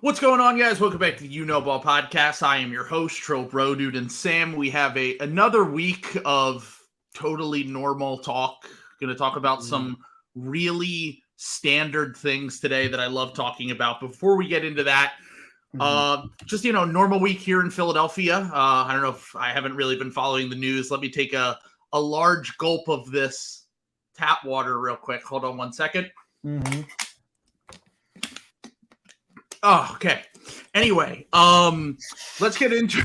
What's going on, guys? Welcome back to the You Know Ball podcast. I am your host, Trill Bro Dude, and Sam. We have another week of totally normal talk. Going to talk about some really standard things today that I love talking about. Before we get into that, just normal week here in Philadelphia. I don't know if I haven't really been following the news. Let me take a large gulp of this tap water real quick. Hold on one second. Oh, okay. Anyway, let's get into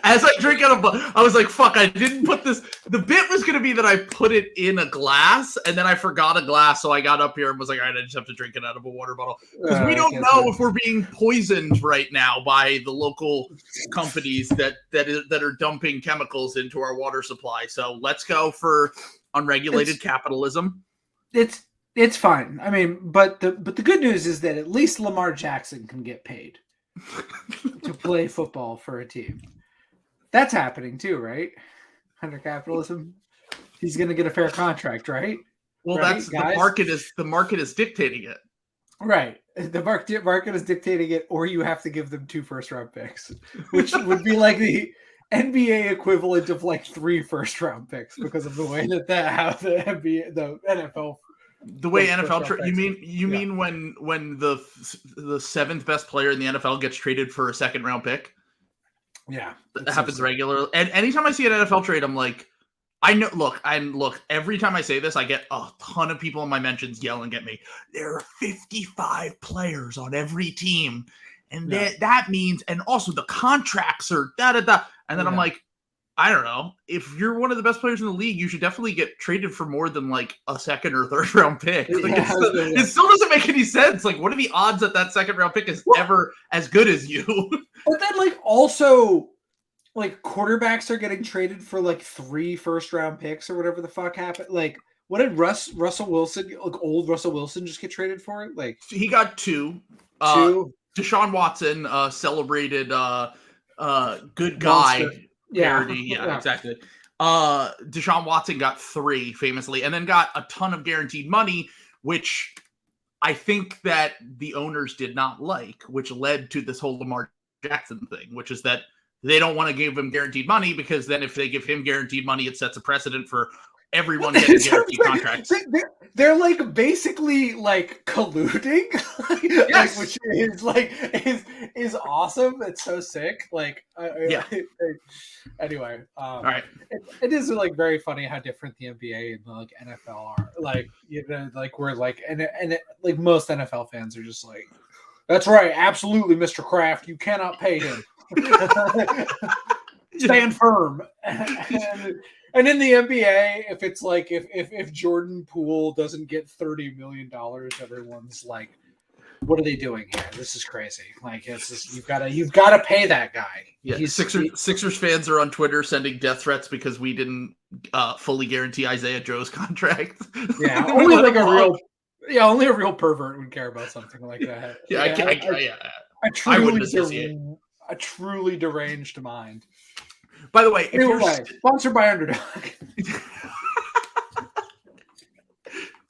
as I drink out of I was like, fuck, I didn't put this. The bit was going to be that I put it in a glass and then I forgot a glass. So I got up here and was like, all right, I just have to drink it out of a water bottle because we don't know if we're being poisoned right now by the local companies that are dumping chemicals into our water supply. So let's go for unregulated capitalism. It's fine. I mean, but the good news is that at least Lamar Jackson can get paid to play football for a team. That's happening too, right? Under capitalism, he's going to get a fair contract, right? Well, right, that's guys? the market is dictating it. Right. The market is dictating it, or you have to give them 2 first-round picks, which would be like the NBA equivalent of like 3 first-round picks because of the way that how the NFL. The way NFL you mean when the 7th best player in the NFL gets traded for a 2nd-round pick? Yeah, that happens regularly. And anytime I see an NFL trade, I'm like, I know. Look. Every time I say this, I get a ton of people in my mentions yelling at me. There are 55 players on every team, and that means, and also the contracts are da da da. And then I'm like, I don't know. If you're one of the best players in the league, you should definitely get traded for more than like a 2nd or 3rd round pick. Like, it still doesn't make any sense. Like, what are the odds that 2nd round pick is ever as good as you? But then, like, also, like, quarterbacks are getting traded for like 3 first-round picks or whatever the fuck happened. Like, what did Russell Wilson, like old Russell Wilson, just get traded for? Like, he got 2. Deshaun Watson celebrated good guy. Monster. Parody. Yeah, exactly. Deshaun Watson got 3 famously, and then got a ton of guaranteed money, which I think that the owners did not like, which led to this whole Lamar Jackson thing, which is that they don't want to give him guaranteed money because then if they give him guaranteed money, it sets a precedent for everyone getting guaranteed contracts. They're like basically like colluding, yes. Which is awesome. It's so sick. Like, anyway, all right. It is like very funny how different the NBA and the like NFL are. Like, like we're like, and like most NFL fans are just like, that's right, absolutely, Mr. Kraft, you cannot pay him. Stand firm. And in the NBA, if it's like if Jordan Poole doesn't get $30 million, everyone's like, "What are they doing here? This is crazy!" Like, it's just, you've got to pay that guy. Yeah, Sixers fans are on Twitter sending death threats because we didn't fully guarantee Isaiah Joe's contract. Yeah, only like only a real pervert would care about something like that. A truly deranged mind. By the way, sponsored by Underdog.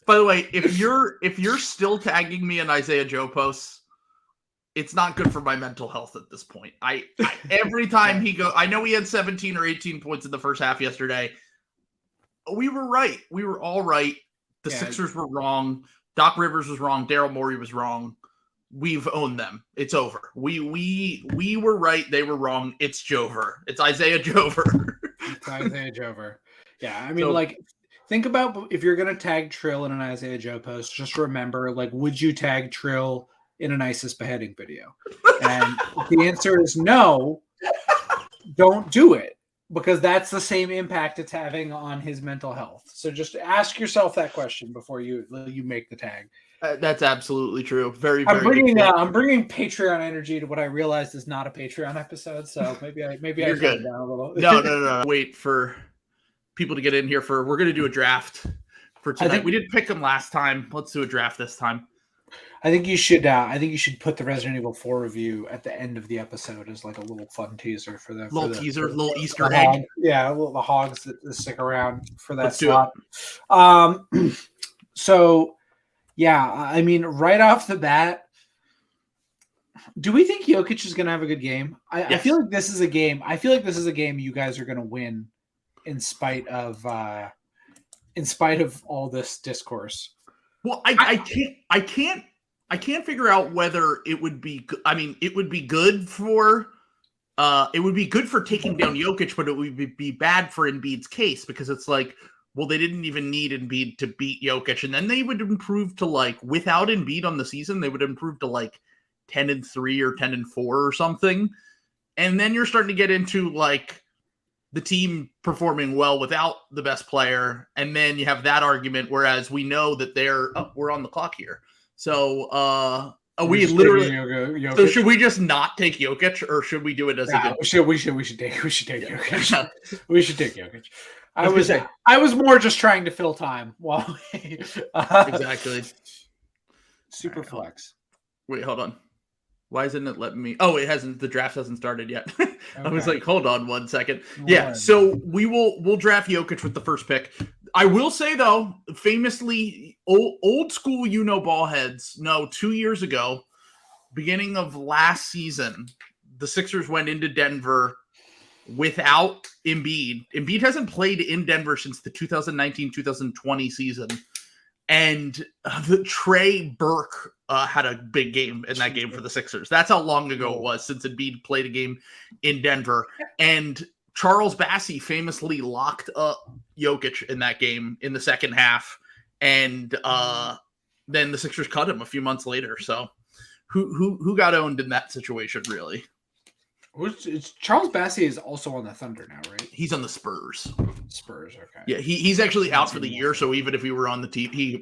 By the way, if you're still tagging me in Isaiah Joe posts, it's not good for my mental health at this point. I every time he goes, I know he had 17 or 18 points in the first half yesterday. We were right. We were all right. The Sixers were wrong. Doc Rivers was wrong. Daryl Morey was wrong. We've owned them. It's over. We were right. They were wrong. It's Jover. It's Isaiah Jover. It's Isaiah Jover. Yeah, I mean, like, think about if you're going to tag Trill in an Isaiah Joe post, just remember, like, would you tag Trill in an ISIS beheading video? And the answer is no. Don't do it, because that's the same impact it's having on his mental health. So just ask yourself that question before you make the tag. That's absolutely true. Very, I'm bringing Patreon energy to what I realized is not a Patreon episode. So maybe I good. It down a little. No. Wait for people to get in here. We're going to do a draft for tonight. We didn't pick them last time. Let's do a draft this time. I think you should. I think you should put the Resident Evil 4 review at the end of the episode as like a little fun teaser for the little Easter egg. Yeah, the hogs that stick around for that Let's slot. So, yeah, I mean, right off the bat, Do we think Jokic is going to have a good game? Yes. I feel like this is a game. I feel like this is a game you guys are going to win, in spite of all this discourse. Well, I can't figure out whether it would be. I mean, it would be good for. It would be good for taking down Jokic, but it would be bad for Embiid's case because it's like, well, they didn't even need Embiid to beat Jokic, and then they would improve to like without Embiid on the season, they would improve to like 10-3 or 10-4 or something, and then you're starting to get into like the team performing well without the best player, and then you have that argument. Whereas we know that we're on the clock here, so we literally. So should we just not take Jokic, or should we do it as a good? We should take Jokic. We should take Jokic. I was more just trying to fill time while we, exactly. Super flex. Wait, hold on. Why isn't it letting me? Oh, it hasn't. The draft hasn't started yet. I was like, hold on 1 second. Yeah, so we'll draft Jokic with the first pick. I will say though, famously, old school, ball heads know 2 years ago, beginning of last season, the Sixers went into Denver without Embiid. Embiid hasn't played in Denver since the 2019-2020 season. And the Trey Burke had a big game in that game for the Sixers. That's how long ago it was since Embiid played a game in Denver. And Charles Bassey famously locked up Jokic in that game in the second half. And then the Sixers cut him a few months later. So who got owned in that situation, really? Charles Bassey is also on the Thunder now, right? He's on the Spurs. Okay. Yeah, he's actually out for the year. So even if he were on the team, he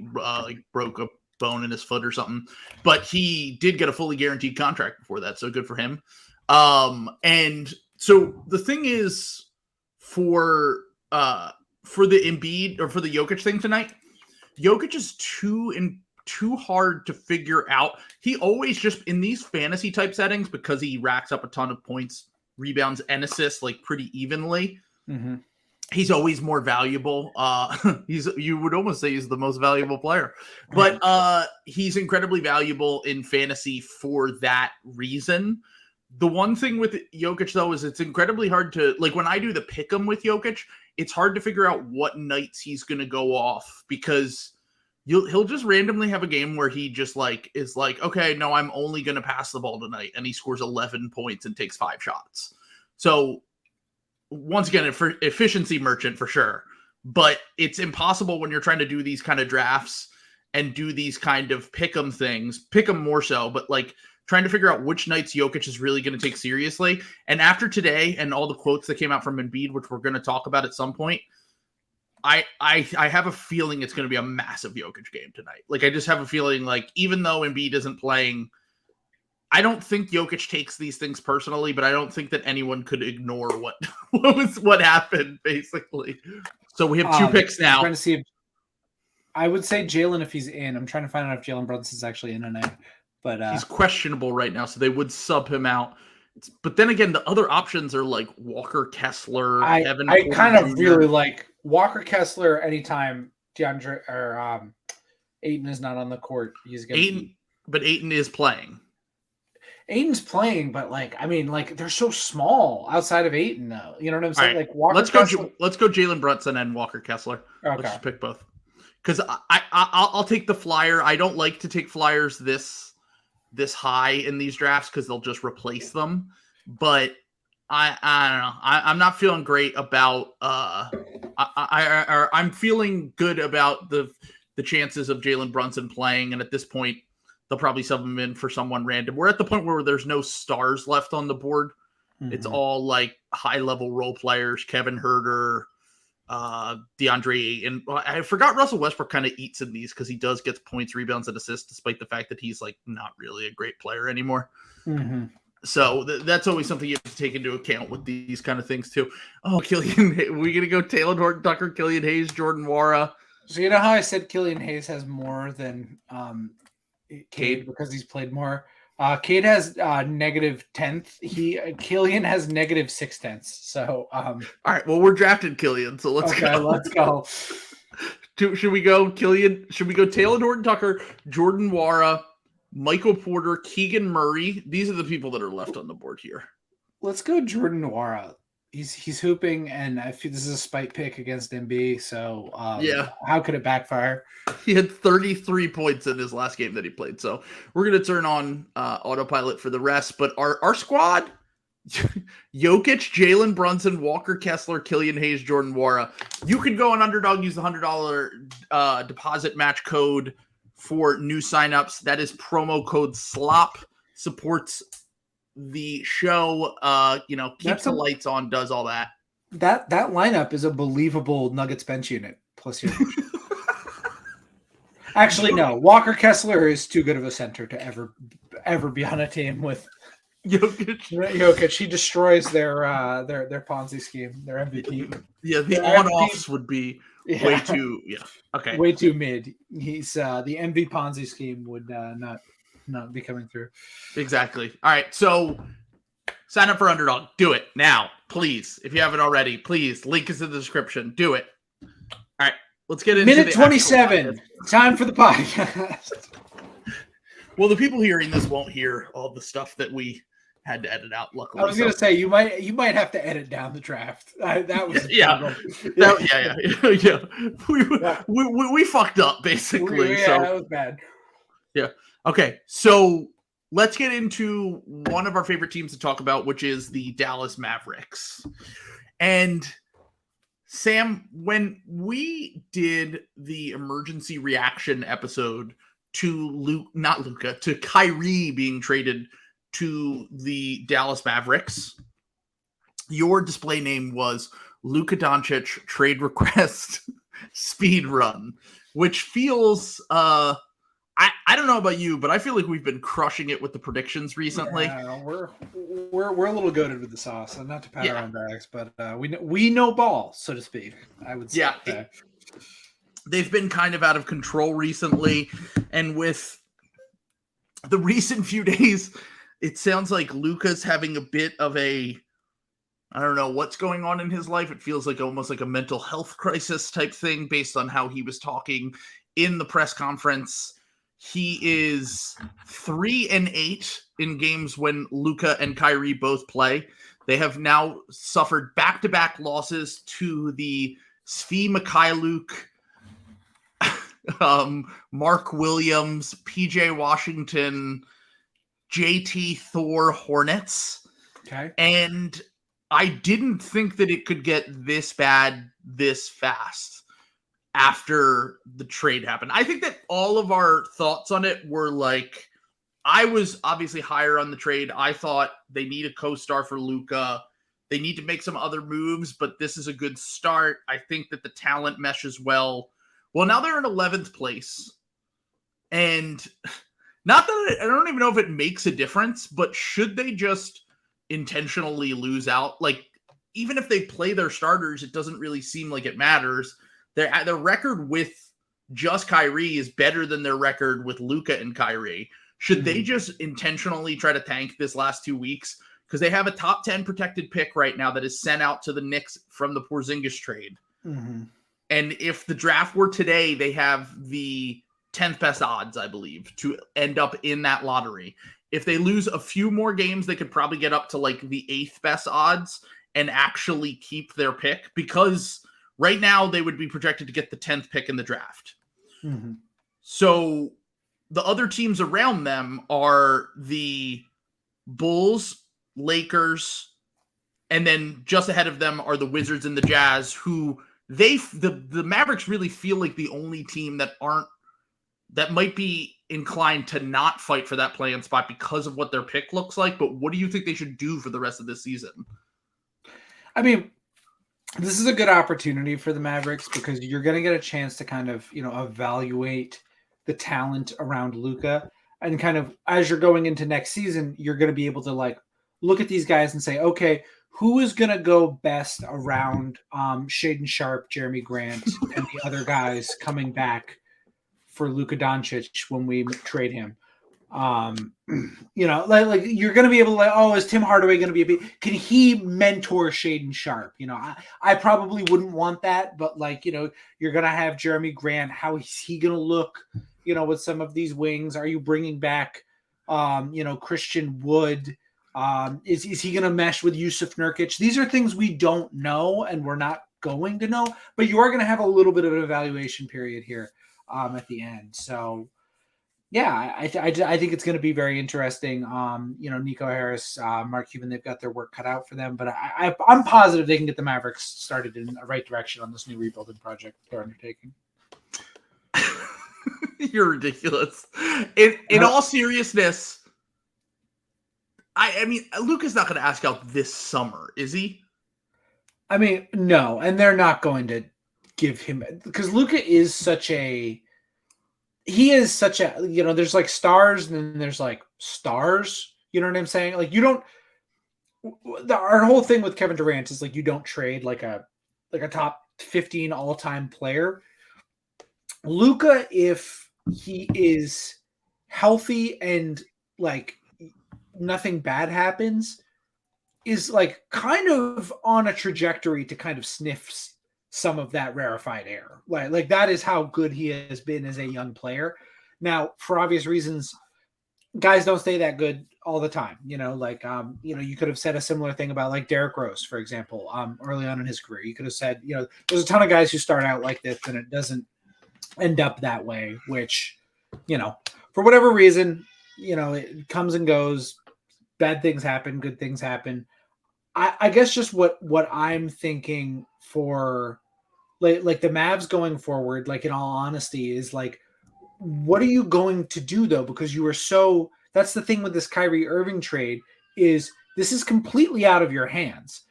broke a bone in his foot or something. But he did get a fully guaranteed contract before that, so good for him. And so the thing is, for the Embiid or for the Jokic thing tonight, Jokic is too hard to figure out. He always just in these fantasy type settings, because he racks up a ton of points, rebounds, and assists like pretty evenly. Mm-hmm. He's always more valuable. You would almost say he's the most valuable player, but he's incredibly valuable in fantasy for that reason. The one thing with Jokic though is it's incredibly hard to, like, when I do the pick'em with Jokic, it's hard to figure out what nights he's going to go off, because he'll just randomly have a game where he just like is like, okay, no, I'm only going to pass the ball tonight, and he scores 11 points and takes 5 shots. So once again, for efficiency merchant for sure, but it's impossible when you're trying to do these kind of drafts and do these kind of pick'em things, pick'em more so, but like trying to figure out which nights Jokic is really going to take seriously. And after today and all the quotes that came out from Embiid, which we're going to talk about at some point, I have a feeling it's going to be a massive Jokic game tonight. Like, I just have a feeling like, even though Embiid isn't playing, I don't think Jokic takes these things personally, but I don't think that anyone could ignore what happened, basically. So we have 2 picks now. I'm trying to see I would say Jalen if he's in. I'm trying to find out if Jalen Brunson's actually in tonight. But he's questionable right now, so they would sub him out. But then again, the other options are like Walker Kessler, Evan. I kind of really like Walker Kessler anytime DeAndre or Ayton is not on the court. He's going but Ayton is playing. Ayton's playing, but like, I mean, like, they're so small outside of Ayton, though. You know what I'm saying? Right. Like, Walker let's Kessler... go Jalen Brunson and Walker Kessler. Okay. Let's just pick both. Because I'll take the flyer. I don't like to take flyers this high in these drafts because they'll just replace them. But I don't know. I'm not feeling great about. I'm feeling good about the chances of Jalen Brunson playing, and at this point, they'll probably sub him in for someone random. We're at the point where there's no stars left on the board. Mm-hmm. It's all like high-level role players, Kevin Huerter, DeAndre, and I forgot Russell Westbrook kind of eats in these because he does get points, rebounds, and assists, despite the fact that he's like not really a great player anymore. Mm-hmm. So that's always something you have to take into account with these kind of things too. Oh, Killian, we're going to go Taylor Horton Tucker, Killian Hayes, Jordan Nwora. So you know how I said Killian Hayes has more than Cade because he's played more. Cade has negative 10th. Killian has negative 6/10. So all right. Well, we're drafting Killian, so let's go. Let's go. Should we go Killian? Should we go Taylor Horton Tucker, Jordan Nwora, Michael Porter, Keegan Murray. These are the people that are left on the board here. Let's go Jordan Nwora. He's hooping, and I feel this is a spite pick against Embiid. So how could it backfire? He had 33 points in his last game that he played. So we're gonna turn on autopilot for the rest. But our squad: Jokic, Jalen Brunson, Walker Kessler, Killian Hayes, Jordan Nwora. You can go on Underdog, use the $100 deposit match code for new signups. That is promo code SLOP. Supports the show, keeps the lights on, does all that. That lineup is a believable Nuggets bench unit plus your Actually, no. Walker Kessler is too good of a center to ever be on a team with Jokic. He destroys their Ponzi scheme, their MVP. Yeah, the on-offs would be way too way too mid. He's the MV Ponzi scheme would not be coming through. Exactly. All right, so sign up for Underdog. Do it now, please. If you haven't already, please. Link is in the description. Do it. All right, let's get into minute 27. Time for the podcast. Well, the people hearing this won't hear all the stuff that we had to edit out. Luckily, I was going to say you might have to edit down the draft. That was We fucked up basically. That was bad. Yeah. Okay, so let's get into one of our favorite teams to talk about, which is the Dallas Mavericks. And Sam, when we did the emergency reaction episode to to Kyrie being traded to the Dallas Mavericks, your display name was Luka Doncic trade request speed run, which feels I don't know about you, but I feel like we've been crushing it with the predictions recently. Yeah, we're a little goated with the sauce, and not to pat our own backs, but we know ball, so to speak. I would say. Yeah, they've been kind of out of control recently, and with the recent few days, it sounds like Luka's having a bit of I don't know what's going on in his life. It feels like almost like a mental health crisis type thing based on how he was talking in the press conference. He is 3-8 in games when Luka and Kyrie both play. They have now suffered back-to-back losses to the Svi Mikhailuk, Mark Williams, PJ Washington, JT Thor Hornets. Okay. And I didn't think that it could get this bad this fast after the trade happened. I think that all of our thoughts on it were like, I was obviously higher on the trade. I thought they need a co-star for Luka. They need to make some other moves, but this is a good start. I think that the talent meshes well. Well, now they're in 11th place. And not that I don't even know if it makes a difference, but should they just intentionally lose out? Like, even if they play their starters, it doesn't really seem like it matters. Their record with just Kyrie is better than their record with Luka and Kyrie. Should they just intentionally try to tank this last 2 weeks? Because they have a top 10 protected pick right now that is sent out to the Knicks from the Porzingis trade. Mm-hmm. And if the draft were today, they have the 10th best odds, I believe, to end up in that lottery. If they lose a few more games, they could probably get up to like the 8th best odds and actually keep their pick, because right now they would be projected to get the 10th pick in the draft. Mm-hmm. So the other teams around them are the Bulls, Lakers, and then just ahead of them are the Wizards and the Jazz, who the Mavericks really feel like the only team that might be inclined to not fight for that play-in spot because of what their pick looks like. But what do you think they should do for the rest of this season? I mean, this is a good opportunity for the Mavericks because you're going to get a chance to kind of, evaluate the talent around Luka, and kind of as you're going into next season, you're going to be able to like look at these guys and say, okay, who is going to go best around Shaedon Sharpe, Jeremy Grant, and the other guys coming back for Luka Doncic when we trade him? Like you're going to be able to is Tim Hardaway going to be can he mentor Shaedon Sharpe? I probably wouldn't want that, but you're going to have Jeremy Grant. How is he going to look with some of these wings? Are you bringing back, Christian Wood? Is he going to mesh with Yusuf Nurkic? These are things we don't know, and we're not going to know, but you are going to have a little bit of an evaluation period here at the end. So, yeah, I think it's going to be very interesting. Nico Harris, Mark Cuban, they've got their work cut out for them, but I'm positive they can get the Mavericks started in the right direction on this new rebuilding project they're undertaking. You're ridiculous. In all seriousness, I mean, Luka's not going to ask out this summer, is he? I mean, no, and they're not going to give him, because Luka is such a, there's like stars and then there's like stars, you know what I'm saying? Like our whole thing with Kevin Durant is like, you don't trade like a top 15 all-time player. Luka, if he is healthy and like nothing bad happens, is like kind of on a trajectory to kind of sniff some of that rarefied air. Like that is how good he has been as a young player. Now, for obvious reasons, guys don't stay that good all the time. You could have said a similar thing about like Derrick Rose, for example, early on in his career. You could have said, there's a ton of guys who start out like this and it doesn't end up that way, which, for whatever reason, it comes and goes. Bad things happen, good things happen. I guess just what I'm thinking for like the Mavs going forward, like in all honesty, is like, what are you going to do though? Because you are that's the thing with this Kyrie Irving trade, is this is completely out of your hands.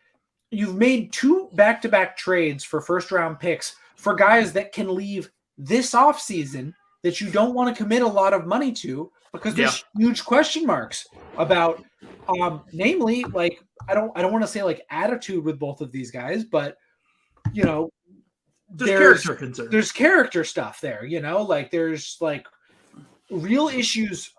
You've made 2 back-to-back trades for first round picks for guys that can leave this offseason that you don't want to commit a lot of money to, because there's huge question marks about, namely, like, I don't want to say like attitude with both of these guys, but there's character concerns. There's character stuff there, like there's like real issues.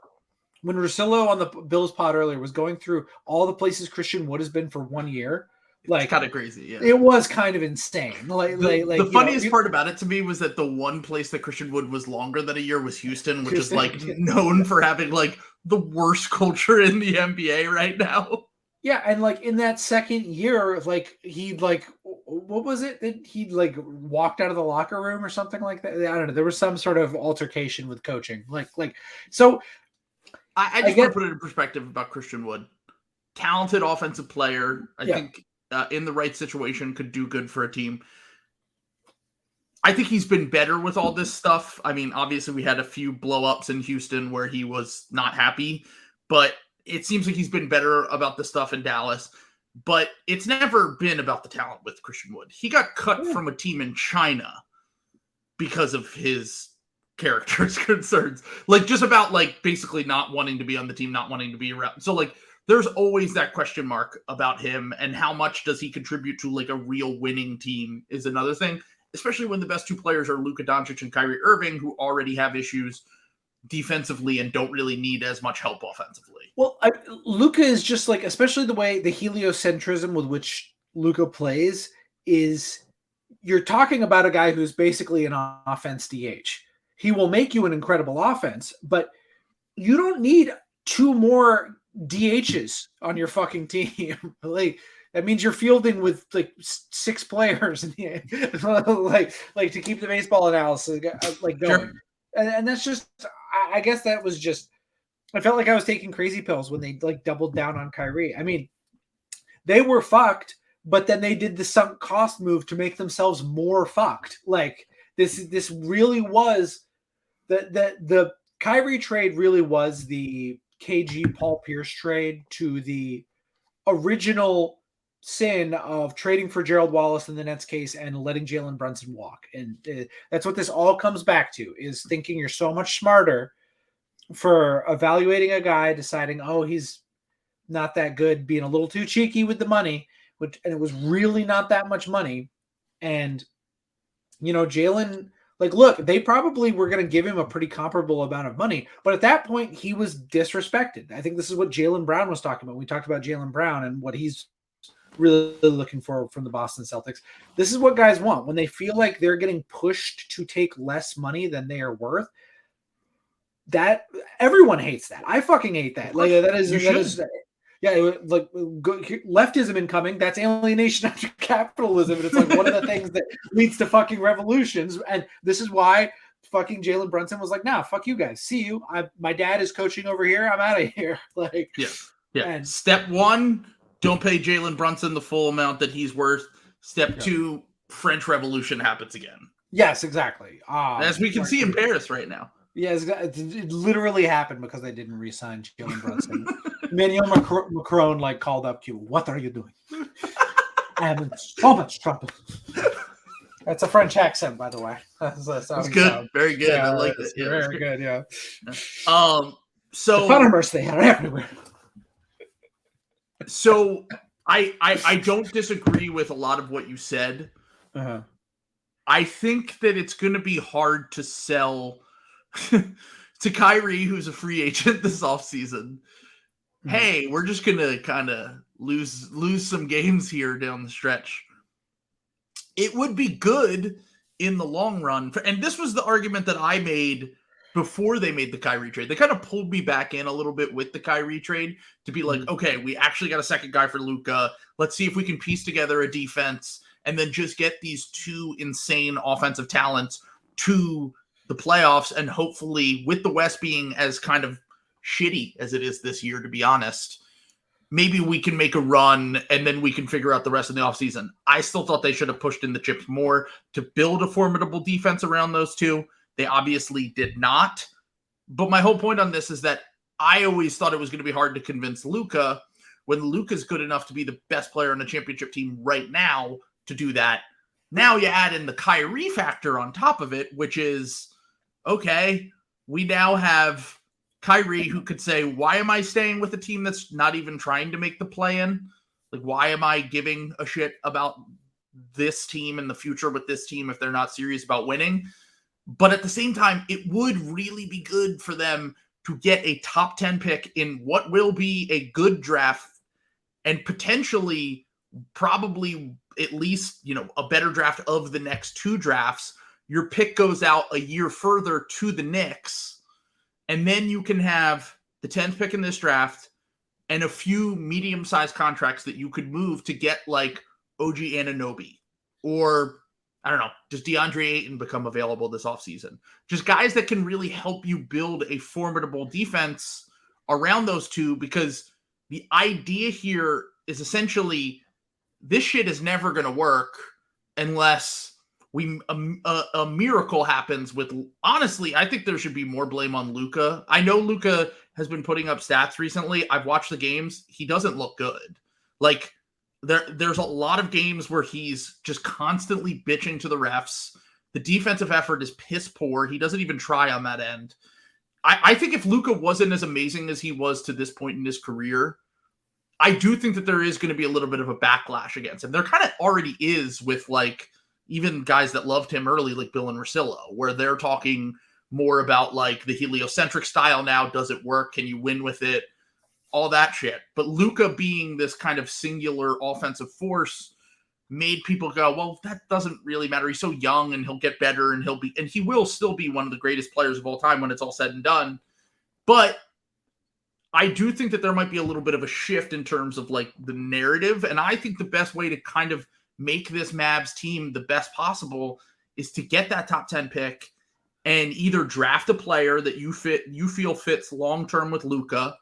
When Russillo on the Bills pod earlier was going through all the places Christian Wood has been for 1 year, like it's kind of crazy. Yeah, it was kind of insane. The funniest part about it to me was that the one place that Christian Wood was longer than a year was Houston, which is like known for having like the worst culture in the NBA right now. Yeah, and like in that second year, like he like, what was it that he like walked out of the locker room or something like that? I don't know. There was some sort of altercation with coaching. So I just want to put it in perspective about Christian Wood. Talented offensive player. I think in the right situation could do good for a team. I think he's been better with all this stuff. I mean, obviously we had a few blow-ups in Houston where he was not happy, but it seems like he's been better about the stuff in Dallas. But it's never been about the talent with Christian Wood. He got cut from a team in China because of his character's concerns. Like, just about, like, basically not wanting to be on the team, not wanting to be around. So, like, there's always that question mark about him, and how much does he contribute to, like, a real winning team is another thing, especially when the best 2 players are Luka Doncic and Kyrie Irving, who already have issues defensively and don't really need as much help offensively. Well, Luka is just like, especially the way the heliocentrism with which Luka plays is, you're talking about a guy who's basically an offense DH. He will make you an incredible offense, but you don't need 2 more DHs on your fucking team. Like, that means you're fielding with like 6 players in the end. like to keep the baseball analysis like going. Sure. And that's just, I guess that was just, I felt like I was taking crazy pills when they like doubled down on Kyrie. I mean, they were fucked, but then they did the sunk cost move to make themselves more fucked. Like this really was the Kyrie trade really was the KG Paul Pierce trade to the original sin of trading for Gerald Wallace in the Nets case and letting Jalen Brunson walk. And that's what this all comes back to, is thinking you're so much smarter for evaluating a guy, deciding, oh, he's not that good, being a little too cheeky with the money, and it was really not that much money. And, Jalen, like, look, they probably were going to give him a pretty comparable amount of money, but at that point he was disrespected. I think this is what Jaylen Brown was talking about. We talked about Jaylen Brown and what he's really looking for from the Boston Celtics. This is what guys want when they feel like they're getting pushed to take less money than they are worth. that everyone hates that. I fucking hate that. Like that is yeah, like leftism incoming. That's alienation after capitalism, and it's like one of the things that leads to fucking revolutions. And this is why fucking Jalen Brunson was like, "Nah, fuck you guys. See you. My dad is coaching over here. I'm out of here." Like, yeah. And step one, don't pay Jalen Brunson the full amount that he's worth. Step two, French Revolution happens again. Yes, exactly. As we can see in Paris right now. Yes, it literally happened because they didn't re-sign Jalen Brunson. Emmanuel Macron like called up Q. What are you doing? I am in so much trouble. That's a French accent, by the way. That's good. Sounds. Very good. Yeah, I like it. Yeah, very good. Yeah. So the farmers, they are everywhere. So I don't disagree with a lot of what you said. Uh-huh. I think that it's going to be hard to sell to Kyrie, who's a free agent this offseason. Mm-hmm. Hey, we're just going to kind of lose some games here down the stretch. It would be good in the long run. And this was the argument that I made before they made the Kyrie trade. They kind of pulled me back in a little bit with the Kyrie trade to be like, okay, we actually got a second guy for Luka. Let's see if we can piece together a defense and then just get these two insane offensive talents to the playoffs. And hopefully, with the West being as kind of shitty as it is this year, to be honest, maybe we can make a run and then we can figure out the rest of the offseason. I still thought they should have pushed in the chips more to build a formidable defense around those two. They obviously did not. But my whole point on this is that I always thought it was going to be hard to convince Luka when Luka's good enough to be the best player on the championship team right now to do that. Now you add in the Kyrie factor on top of it, which is, okay, we now have Kyrie who could say, why am I staying with a team that's not even trying to make the play-in? Like, why am I giving a shit about this team and the future with this team if they're not serious about winning? But at the same time, it would really be good for them to get a top 10 pick in what will be a good draft and potentially probably at least, a better draft of the next two drafts. Your pick goes out a year further to the Knicks, and then you can have the 10th pick in this draft and a few medium-sized contracts that you could move to get like OG Anunoby or, I don't know, does DeAndre Ayton become available this offseason? Just guys that can really help you build a formidable defense around those two, because the idea here is essentially this shit is never going to work unless a miracle happens with, honestly, I think there should be more blame on Luka. I know Luka has been putting up stats recently. I've watched the games. He doesn't look good. Like, there's a lot of games where he's just constantly bitching to the refs. The defensive effort is piss poor. He doesn't even try on that end. I think if Luka wasn't as amazing as he was to this point in his career, I do think that there is going to be a little bit of a backlash against him. There kind of already is with, like, even guys that loved him early, like Bill and Russillo, where they're talking more about, like, the heliocentric style now. Does it work? Can you win with it? All that shit. But Luka being this kind of singular offensive force made people go, well, that doesn't really matter. He's so young and he'll get better and he will still be one of the greatest players of all time when it's all said and done. But I do think that there might be a little bit of a shift in terms of like the narrative. And I think the best way to kind of make this Mavs team the best possible is to get that top 10 pick and either draft a player that you feel fits long-term with Luka,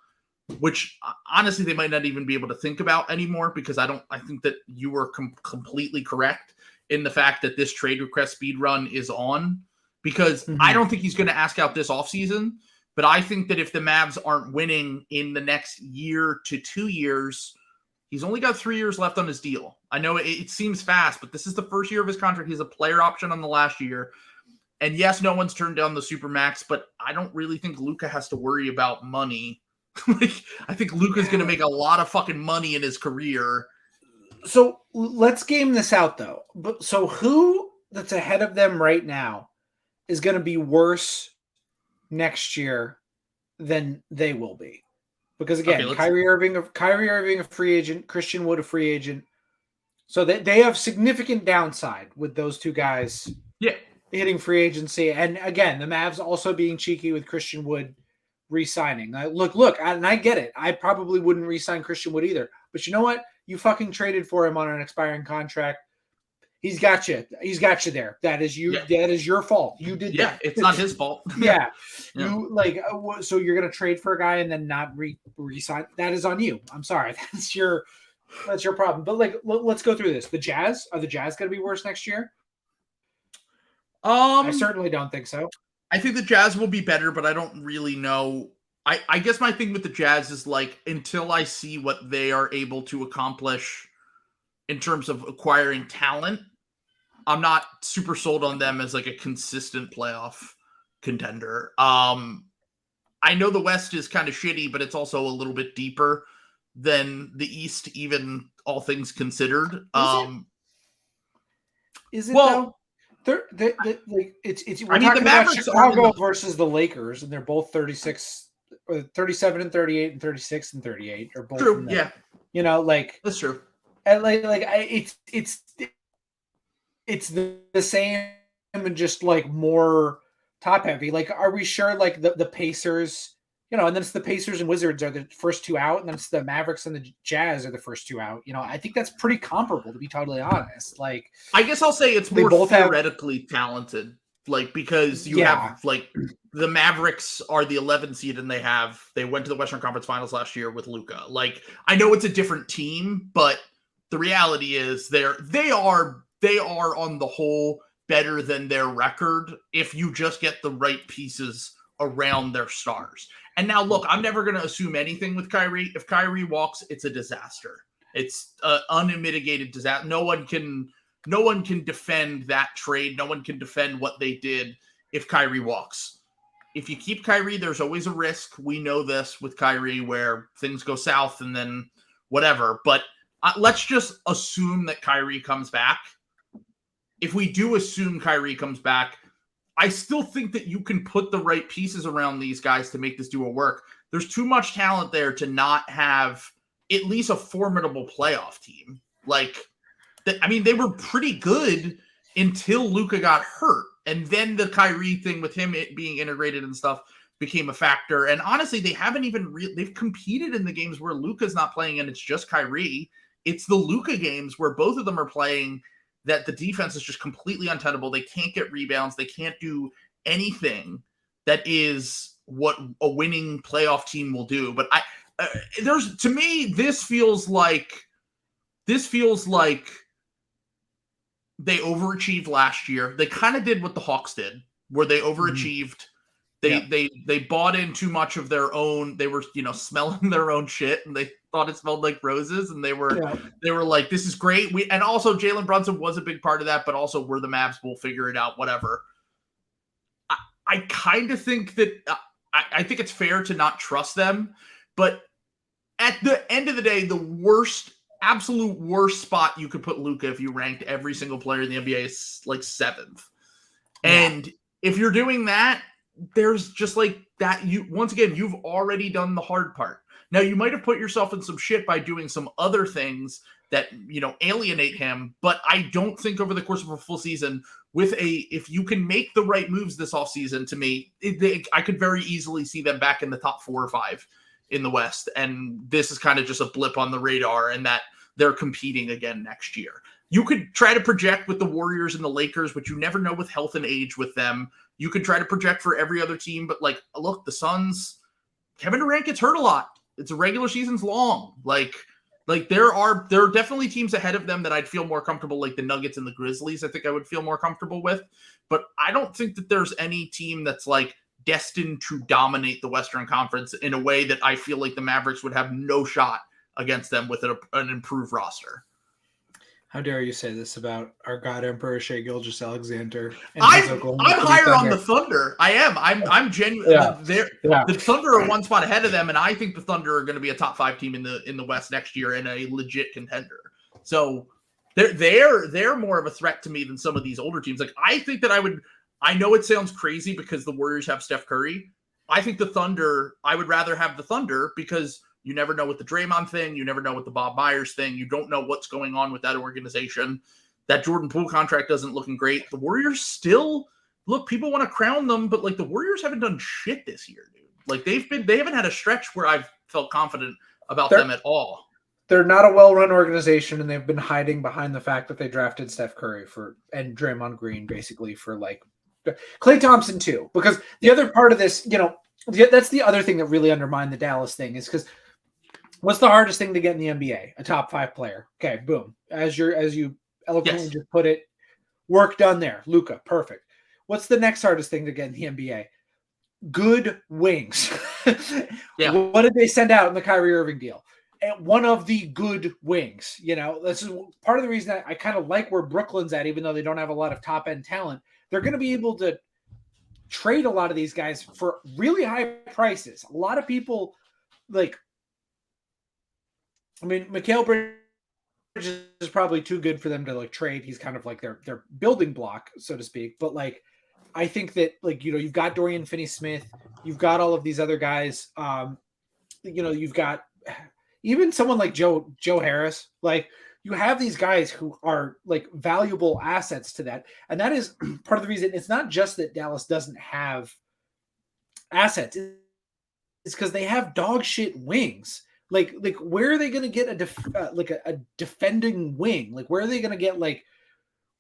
which honestly they might not even be able to think about anymore, because I think that you were completely correct in the fact that this trade request speed run is on, because I don't think he's going to ask out this offseason. But I think that if the Mavs aren't winning in the next year to 2 years, he's only got 3 years left on his deal. I know it seems fast, but this is the first year of his contract. He has a player option on the last year. And yes, no one's turned down the Supermax, but I don't really think Luka has to worry about money. I think Luka's going to make a lot of fucking money in his career. So let's game this out, though. So who that's ahead of them right now is going to be worse next year than they will be? Because again, Kyrie Irving a free agent, Christian Wood a free agent. So they have significant downside with those two guys. Yeah. hitting free agency. And again, the Mavs also being cheeky with Christian Wood re-signing. Look, and I get it. I probably wouldn't re-sign Christian Wood either. But you know what? You fucking traded for him on an expiring contract. He's got you. He's got you there. That is you. Yeah. That is your fault. You did that. Yeah, it's not his fault. Yeah. You so you're gonna trade for a guy and then not re-sign. That is on you. I'm sorry. That's your problem. But let's go through this. The Jazz, are the Jazz gonna be worse next year? I certainly don't think so. I think the Jazz will be better, but I don't really know. I guess my thing with the Jazz is until I see what they are able to accomplish in terms of acquiring talent, I'm not super sold on them as a consistent playoff contender. I know the West is kind of shitty, but it's also a little bit deeper than the East, even all things considered. Is it though? We're talking about Chicago versus the Lakers, and they're both 36, 37 and 38, and 36 and 38, or both. True, yeah. That's true. And it's the same and just more top heavy. Are we sure the Pacers, and then it's the Pacers and Wizards are the first two out, and then it's the Mavericks and the Jazz are the first two out. I think that's pretty comparable, to be totally honest. I guess I'll say it's more theoretically talented, because you have the Mavericks are the 11th seed and they went to the Western Conference Finals last year with Luka. I know it's a different team, but the reality is they are on the whole better than their record if you just get the right pieces around their stars. And now, look, I'm never going to assume anything with Kyrie. If Kyrie walks, it's a disaster. It's an unmitigated disaster. No one can defend that trade. No one can defend what they did if Kyrie walks. If you keep Kyrie, there's always a risk. We know this with Kyrie where things go south and then whatever. But let's just assume that Kyrie comes back. If we do assume Kyrie comes back, I still think that you can put the right pieces around these guys to make this duo work. There's too much talent there to not have at least a formidable playoff team. They were pretty good until Luka got hurt. And then the Kyrie thing with him being integrated and stuff became a factor. And honestly, they haven't even they've competed in the games where Luka's not playing and it's just Kyrie. It's the Luka games where both of them are playing that the defense is just completely untenable. They can't get rebounds. They can't do anything that is what a winning playoff team will do. But to me, this feels like they overachieved last year. They kind of did what the Hawks did, where they overachieved. They bought in too much of their own. They were, smelling their own shit, and they thought it smelled like roses, and they were like, "This is great." And also Jalen Brunson was a big part of that, but also we're the Mavs. We'll figure it out. Whatever. I kind of think that I think it's fair to not trust them, but at the end of the day, the absolute worst spot you could put Luka if you ranked every single player in the NBA is 7th, and if you're doing that. There's just that once again, you've already done the hard part. Now you might have put yourself in some shit by doing some other things that, alienate him. But I don't think over the course of a full season if you can make the right moves this offseason, to me, I could very easily see them back in the top 4 or 5 in the West. And this is kind of just a blip on the radar and that they're competing again next year. You could try to project with the Warriors and the Lakers, but you never know with health and age with them. You could try to project for every other team, but look, the Suns, Kevin Durant gets hurt a lot. It's a regular season's long. There are definitely teams ahead of them that I'd feel more comfortable, like the Nuggets and the Grizzlies. I think I would feel more comfortable with, but I don't think that there's any team that's destined to dominate the Western Conference in a way that I feel like the Mavericks would have no shot against them with an improved roster. How dare you say this about our God Emperor Shai Gilgeous-Alexander? I'm higher on the Thunder. I am. I'm genuine. The Thunder are one spot ahead of them, and I think the Thunder are going to be a top 5 team in the West next year and a legit contender. So they're more of a threat to me than some of these older teams. I think that I know it sounds crazy because the Warriors have Steph Curry. I think I would rather have the Thunder because you never know with the Draymond thing. You never know with the Bob Myers thing. You don't know what's going on with that organization. That Jordan Poole contract doesn't looking great. The Warriors still look, people want to crown them, but like the Warriors haven't done shit this year, dude. Like they haven't had a stretch where I've felt confident about them at all. They're not a well-run organization, and they've been hiding behind the fact that they drafted Steph Curry and Draymond Green basically for like Klay Thompson too. Because the other part of this, that's the other thing that really undermined the Dallas thing is because what's the hardest thing to get in the NBA? A top 5 player. Okay, boom. As you eloquently just put it, work done there. Luka, perfect. What's the next hardest thing to get in the NBA? Good wings. What did they send out in the Kyrie Irving deal? One of the good wings. This is part of the reason I kind of like where Brooklyn's at, even though they don't have a lot of top end talent. They're going to be able to trade a lot of these guys for really high prices. A lot of people Mikal Bridges is probably too good for them to like trade. He's kind of like their building block, so to speak. But I think that you've got Dorian Finney-Smith, you've got all of these other guys. You've got even someone like Joe Harris. You have these guys who are like valuable assets to that. And that is part of the reason. It's not just that Dallas doesn't have assets. It's because they have dog shit wings. Like where are they going to get a defending wing? Like where are they going to get where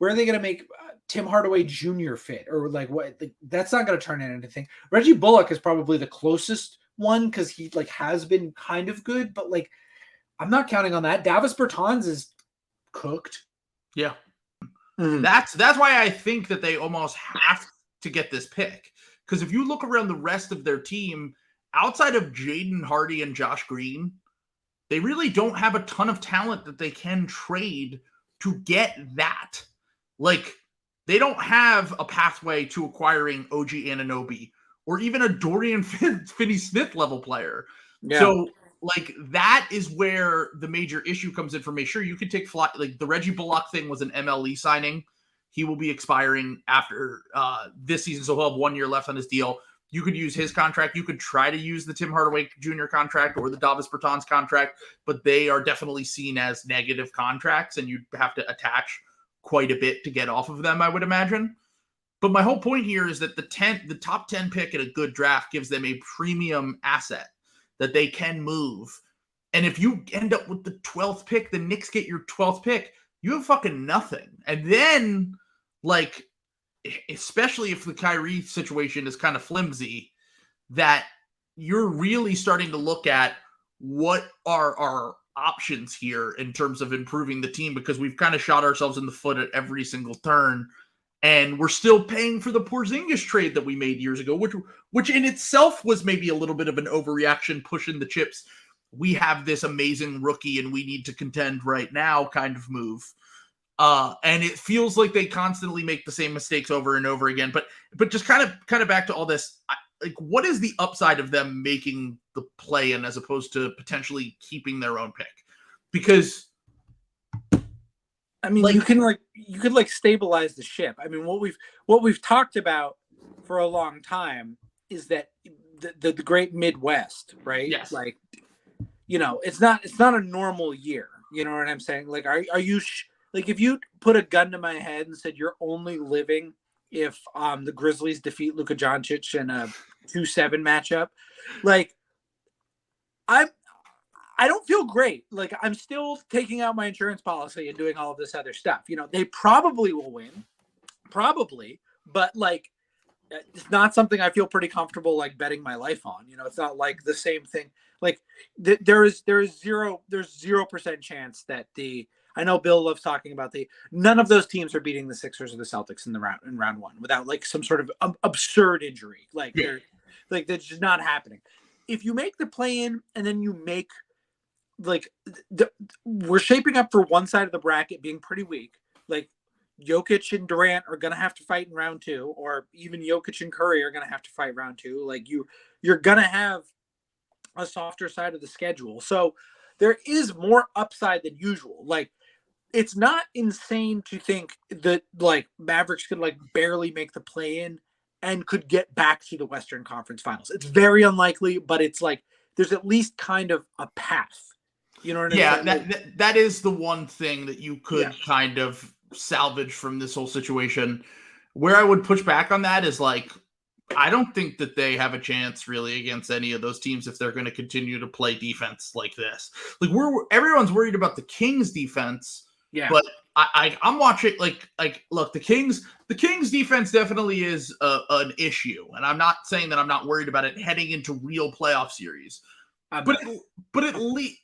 are they going to make Tim Hardaway Jr. fit or what? That's not going to turn into anything. Reggie Bullock is probably the closest one because he has been kind of good, but I'm not counting on that. Davis Bertans is cooked. Yeah. Mm-hmm. That's why I think that they almost have to get this pick. Because if you look around the rest of their team, outside of Jaden Hardy and Josh Green, they really don't have a ton of talent that they can trade to get that. They don't have a pathway to acquiring OG Anunoby or even a Dorian Finney-Smith level player. Yeah. So, that is where the major issue comes in for me. Sure, you could take the Reggie Bullock thing was an MLE signing. He will be expiring after this season, so he'll have 1 year left on his deal. You could use his contract. You could try to use the Tim Hardaway Jr. contract or the Davis Bertans contract, but they are definitely seen as negative contracts, and you'd have to attach quite a bit to get off of them, I would imagine. But my whole point here is that the top 10 pick at a good draft gives them a premium asset that they can move. And if you end up with the 12th pick, the Knicks get your 12th pick, you have fucking nothing. And then, especially if the Kyrie situation is kind of flimsy, that you're really starting to look at what are our options here in terms of improving the team, because we've kind of shot ourselves in the foot at every single turn. And we're still paying for the Porzingis trade that we made years ago, which in itself was maybe a little bit of an overreaction, pushing the chips. We have this amazing rookie and we need to contend right now kind of move. And it feels like they constantly make the same mistakes over and over again. But just kind of back to all this, what is the upside of them making the play-in as opposed to potentially keeping their own pick? Because I mean, you could stabilize the ship. I mean, what we've talked about for a long time is that the great Midwest, right? Yes. It's not a normal year. You know what I'm saying? Are you if you put a gun to my head and said you're only living if the Grizzlies defeat Luka Doncic in a 2-7 matchup, I don't feel great. I'm still taking out my insurance policy and doing all of this other stuff. They probably will win, but it's not something I feel pretty comfortable betting my life on. It's not the same thing. There's 0% chance that I know Bill loves talking about none of those teams are beating the Sixers or the Celtics in round one without some sort of absurd injury. That's just not happening. If you make the play-in and then you make we're shaping up for one side of the bracket being pretty weak. Jokic and Durant are going to have to fight in round 2, or even Jokic and Curry are going to have to fight round 2. You're going to have a softer side of the schedule. So there is more upside than usual. It's not insane to think that Mavericks could barely make the play-in and could get back to the Western Conference Finals. It's very unlikely, but it's there's at least kind of a path. You know what I mean? Yeah, that is the one thing that you could kind of salvage from this whole situation. where I would push back on that is like, I don't think that they have a chance really against any of those teams if they're going to continue to play defense like this. Like everyone's worried about the Kings defense, but I'm watching like look, the Kings defense definitely is an issue, and I'm not saying that I'm not worried about it heading into real playoff series, but at least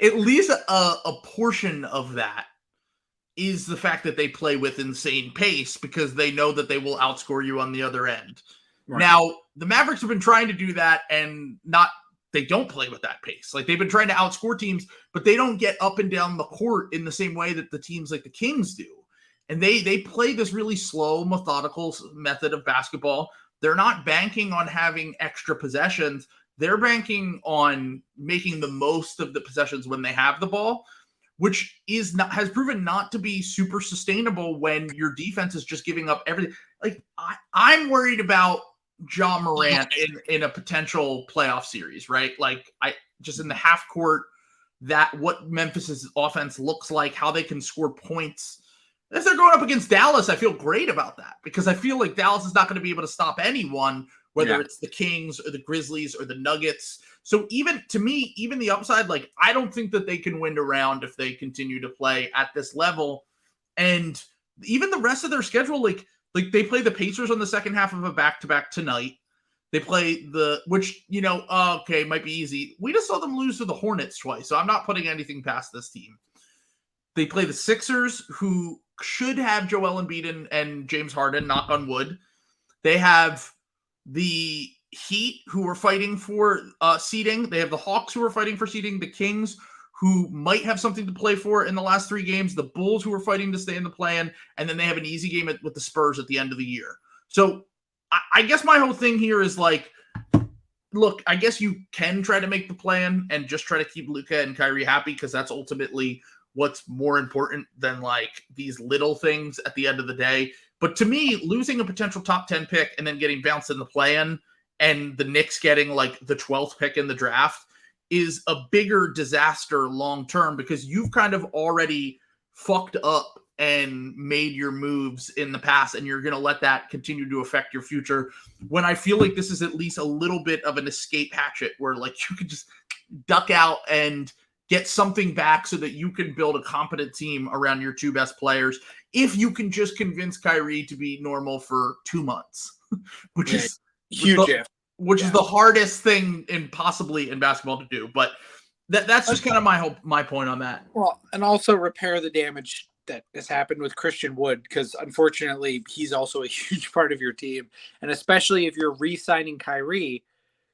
at least a portion of that is the fact that they play with insane pace because they know that they will outscore you on the other end. Right. Now, the Mavericks have been trying to do that and they don't play with that pace. Like they've been trying to outscore teams, but they don't get up and down the court in the same way that the teams like the Kings do. And they play this really slow, methodical method of basketball. They're not banking on having extra possessions. They're banking on making the most of the possessions when they have the ball, which has proven not to be super sustainable when your defense is just giving up everything. Like I'm worried about Ja Morant in a potential playoff series, right? Like I just in the half court, that what Memphis's offense looks like, how they can score points. If they're going up against Dallas, I feel great about that because I feel like Dallas is not going to be able to stop anyone, whether it's the Kings or the Grizzlies or the Nuggets. So even to me, even the upside, like I don't think that they can win a round if they continue to play at this level. And even the rest of their schedule, like they play the Pacers on the second half of a back-to-back tonight. They play which, might be easy. We just saw them lose to the Hornets twice, so I'm not putting anything past this team. They play the Sixers, who should have Joel Embiid and James Harden, knock on wood. They have the Heat, who are fighting for seeding. They have the Hawks, who are fighting for seeding. The Kings, who might have something to play for in the last 3 games. The Bulls, who are fighting to stay in the play-in. And then they have an easy game with the Spurs at the end of the year. So I guess my whole thing here is like, look, I guess you can try to make the play-in and just try to keep Luka and Kyrie happy because that's ultimately what's more important than like these little things at the end of the day. But to me, losing a potential top 10 pick and then getting bounced in the play-in and the Knicks getting like the 12th pick in the draft is a bigger disaster long-term because you've kind of already fucked up and made your moves in the past, and you're going to let that continue to affect your future when I feel like this is at least a little bit of an escape hatchet where like you can just duck out and get something back so that you can build a competent team around your 2 best players. If you can just convince Kyrie to be normal for 2 months, which is huge, is the hardest thing possibly in basketball to do. But that's just kind of my point on that. Well, and also repair the damage that has happened with Christian Wood, because unfortunately he's also a huge part of your team. And especially if you're re-signing Kyrie,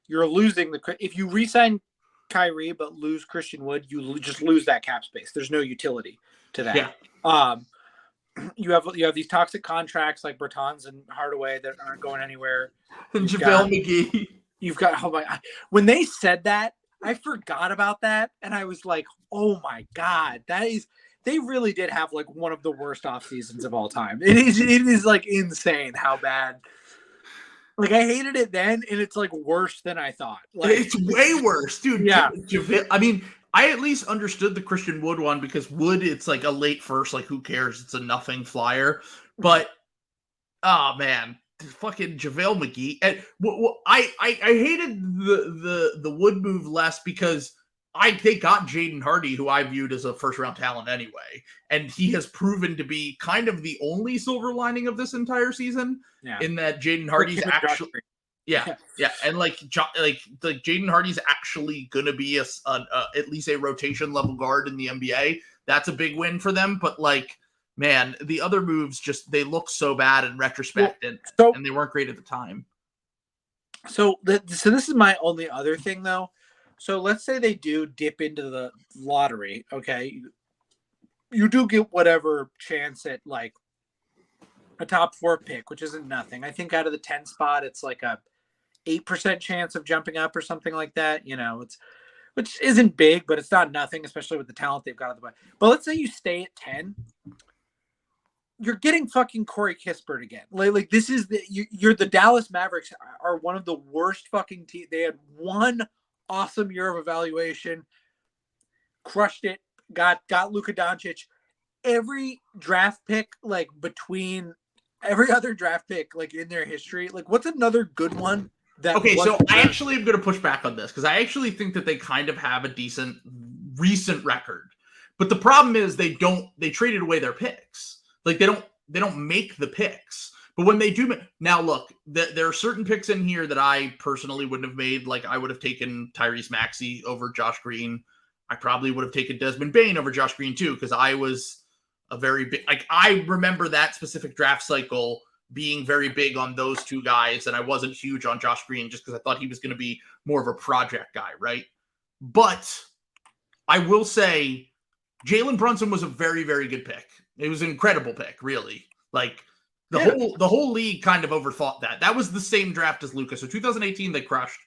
you're losing if you re-sign Kyrie but lose Christian Wood, you just lose that cap space. There's no utility to that. Yeah. You have these toxic contracts like Bertans and Hardaway that aren't going anywhere. And JaVale McGee. You've got when they said that, I forgot about that, and I was like, oh my god, they really did have like one of the worst off seasons of all time. It is like insane how bad. Like I hated it then, and it's like worse than I thought. Like it's way worse, dude. Yeah. I mean, I at least understood the Christian Wood one because Wood, it's like a late first, like who cares? It's a nothing flyer. But oh man, fucking JaVale McGee. And I hated the Wood move less because they got Jaden Hardy, who I viewed as a first round talent anyway, and he has proven to be kind of the only silver lining of this entire season. Yeah. In that Jaden Hardy's actually. Yeah, and like Jaden Hardy's actually gonna be at least a rotation level guard in the NBA. That's a big win for them. But like, man, the other moves they look so bad in retrospect, and they weren't great at the time. So this is my only other thing though. So let's say they do dip into the lottery. Okay, you do get whatever chance at like a top 4 pick, which isn't nothing. I think out of the 10 spot, it's like a 8% chance of jumping up or something like that. Which isn't big, but it's not nothing, especially with the talent they've got at the back. But let's say you stay at 10, you're getting fucking Corey Kispert again. Like this is you're the Dallas Mavericks are one of the worst fucking teams. They had one awesome year of evaluation, crushed it, got Luka Doncic. every draft pick, like between every other draft pick, like in their history, like what's another good one? Okay, so I actually am going to push back on this because I actually think that they kind of have a decent recent record. But the problem is they traded away their picks. Like they don't make the picks. But when they do, now look, there are certain picks in here that I personally wouldn't have made. Like I would have taken Tyrese Maxey over Josh Green. I probably would have taken Desmond Bane over Josh Green too, because I was a very big, like I remember that specific draft cycle being very big on those two guys, and I wasn't huge on Josh Green just because I thought he was going to be more of a project guy, right? But I will say Jalen Brunson was a very, very good pick. It was an incredible pick, really. Like the whole league kind of overthought that. That was the same draft as Luka. So 2018 they crushed.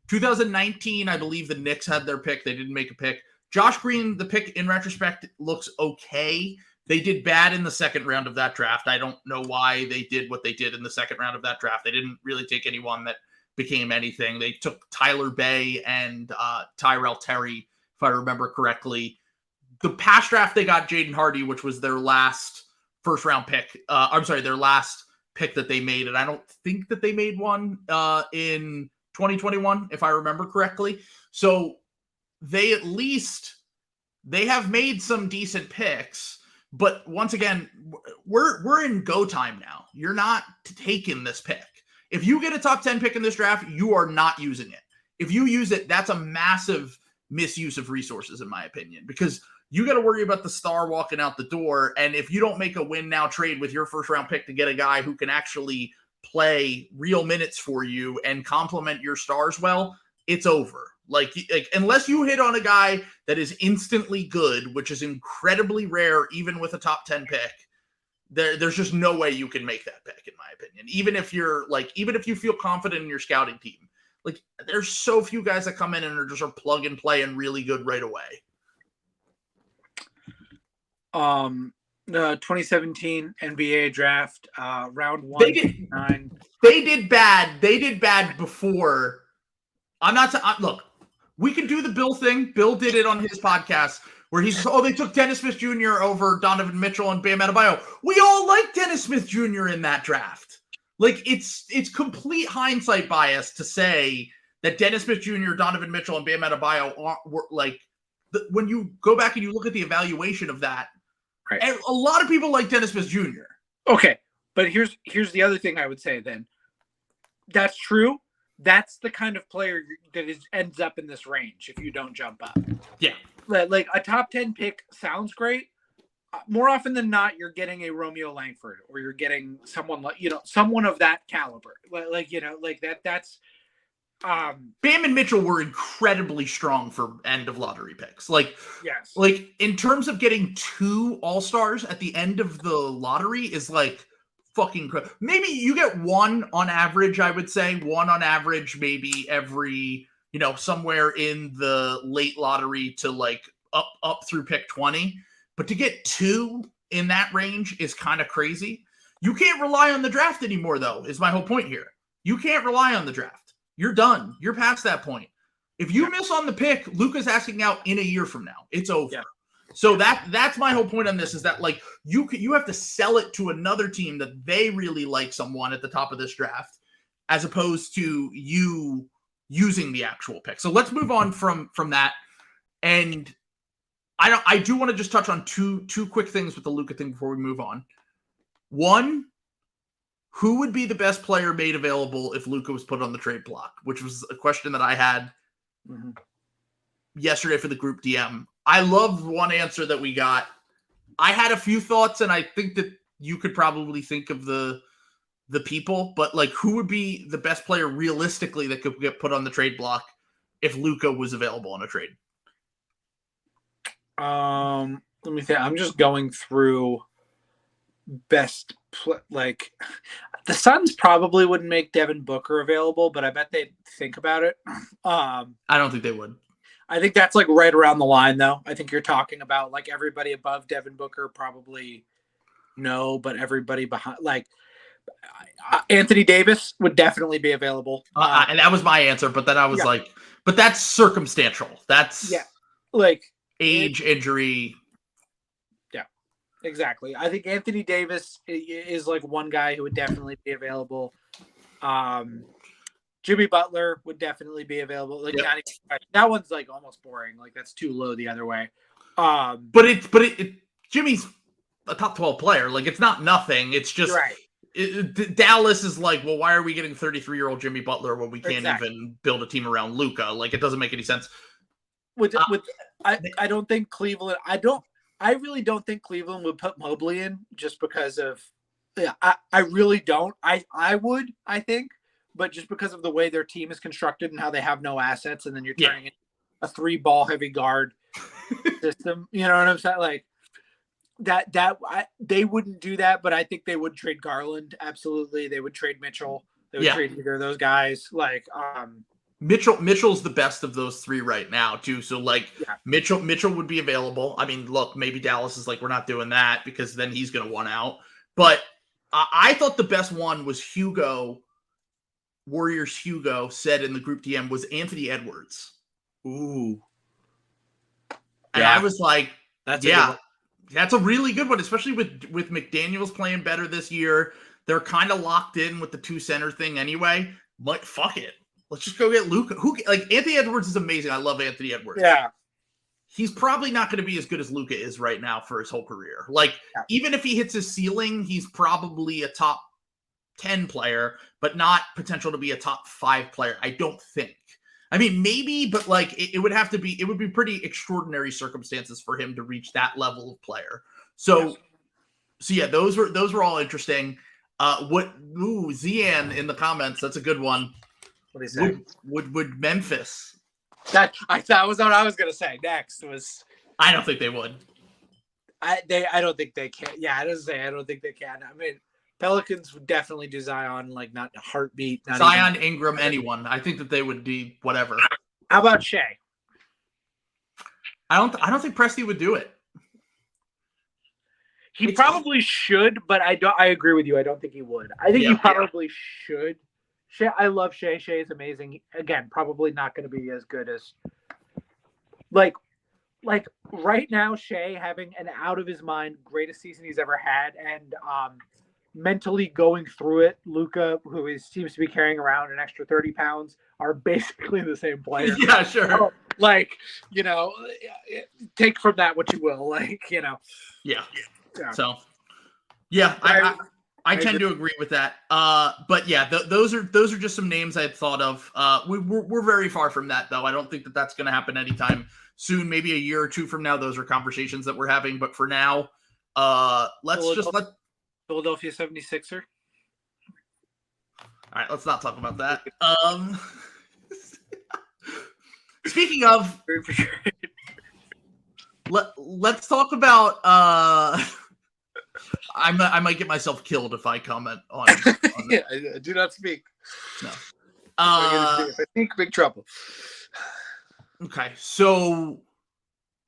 2019, I believe the Knicks had their pick. They didn't make a pick. Josh Green, the pick in retrospect looks okay. They did bad in the second round of that draft. I don't know why they did what they did in the second round of that draft. They didn't really take anyone that became anything. They took Tyler Bay and Tyrell Terry, if I remember correctly. The past draft, they got Jaden Hardy, which was their last first round pick. Their last pick that they made. And I don't think that they made one in 2021, if I remember correctly. So they have made some decent picks. But once again, we're in go time now. You're not taking this pick. If you get a top 10 pick in this draft, you are not using it. If you use it, that's a massive misuse of resources, in my opinion, because you got to worry about the star walking out the door. And if you don't make a win now trade with your first round pick to get a guy who can actually play real minutes for you and complement your stars well, it's over. Like unless you hit on a guy that is instantly good, which is incredibly rare, even with a top 10 pick, there's just no way you can make that pick, in my opinion. Even if you feel confident in your scouting team, like there's so few guys that come in and are just plug and play and really good right away. The 2017 NBA draft, round 1, they did bad. They did bad before. Look, we can do the Bill thing. Bill did it on his podcast where they took Dennis Smith Jr. over Donovan Mitchell and Bam Adebayo. We all like Dennis Smith Jr. in that draft. Like it's complete hindsight bias to say that Dennis Smith Jr., Donovan Mitchell, and Bam Adebayo were like when you go back and you look at the evaluation of that. Right. A lot of people like Dennis Smith Jr. Okay, but here's the other thing I would say then. That's true. That's the kind of player that ends up in this range if you don't jump up. Yeah. Like a top 10 pick sounds great. More often than not, you're getting a Romeo Langford or you're getting someone like, someone of that caliber. That's Bam and Mitchell were incredibly strong for end of lottery picks. Yes. Like in terms of getting 2 all-stars at the end of the lottery is like fucking crazy. Maybe you get 1 on average, I would say. 1 on average, maybe every, somewhere in the late lottery to like up through pick 20. But to get 2 in that range is kind of crazy. You can't rely on the draft anymore, though, is my whole point here. You can't rely on the draft. You're done. You're past that point. If you miss on the pick, Luka's asking out in a year from now. It's over. Yeah. So that's my whole point on this is that like you have to sell it to another team that they really like someone at the top of this draft, as opposed to you using the actual pick. So let's move on from that. And I do want to just touch on two quick things with the Luka thing before we move on. One, who would be the best player made available if Luka was put on the trade block? Which was a question that I had yesterday for the group DM. I love one answer that we got. I had a few thoughts, and I think that you could probably think of the people, but like who would be the best player realistically that could get put on the trade block if Luka was available on a trade? Let me think. I'm just going through best like the Suns probably wouldn't make Devin Booker available, but I bet they'd think about it. I don't think they would. I think that's like right around the line, though. I think you're talking about like everybody above Devin Booker probably no, but everybody behind, like Anthony Davis would definitely be available. And that was my answer, but then I was like, but that's circumstantial. That's like age, injury. Yeah. Exactly. I think Anthony Davis is like one guy who would definitely be available. Jimmy Butler would definitely be available. Like that one's like almost boring. Like that's too low the other way. But Jimmy's a top 12 player. Like it's not nothing. It's just Dallas is like, well, why are we getting 33-year-old Jimmy Butler when we can't even build a team around Luka? Like it doesn't make any sense. I don't think Cleveland. I really don't think Cleveland would put Mobley in just because of. Yeah, I really don't. I would. I think, but just because of the way their team is constructed and how they have no assets, and then you're turning it a 3-ball heavy guard system. You know what I'm saying? Like they wouldn't do that, but I think they would trade Garland. Absolutely, they would trade Mitchell. They would trade either of those guys. Like Mitchell's the best of those 3 right now too. So like Mitchell would be available. I mean, look, maybe Dallas is like, we're not doing that because then he's going to want out. But I thought the best one was Warriors Hugo said in the group DM was Anthony Edwards. Ooh. And I was like, that's a really good one, especially with McDaniels playing better this year. They're kind of locked in with the 2 center thing anyway. Like, fuck it. Let's just go get Luka. Anthony Edwards is amazing. I love Anthony Edwards. Yeah. He's probably not going to be as good as Luka is right now for his whole career. Like, even if he hits his ceiling, he's probably a top 10 player, but not potential to be a top 5 player, I don't think. I mean, maybe, but like it would be pretty extraordinary circumstances for him to reach that level of player. So yeah, those were all interesting. Zian in the comments, that's a good one. What do you say? Would Memphis? That was what I was gonna say. Next was. I don't think they would. I don't think they can. Yeah, I don't think they can. I mean, Pelicans would definitely do Zion, like not a heartbeat. Not Zion, Ingram, anyone. I think that they would be whatever. How about Shea? I don't think Presti would do it. He probably should, but I agree with you. I don't think he would. I think he probably should. Shea, I love Shea. Shea is amazing. Again, probably not going to be as good as like right now. Shea having an out of his mind greatest season he's ever had, and mentally going through it. Luka, who seems to be carrying around an extra 30 pounds, are basically the same player. Yeah, sure. So, like, take from that what you will. Like, Yeah. So, yeah, I tend to agree with that. But yeah, those are just some names I had thought of. We're very far from that though. I don't think that that's going to happen anytime soon. Maybe a year or 2 from now. Those are conversations that we're having. But for now, let's let Philadelphia 76er. All right, let's not talk about that. Speaking of, let's talk about. I might get myself killed if I comment on yeah, I do not speak. No. If I speak, big trouble. Okay, so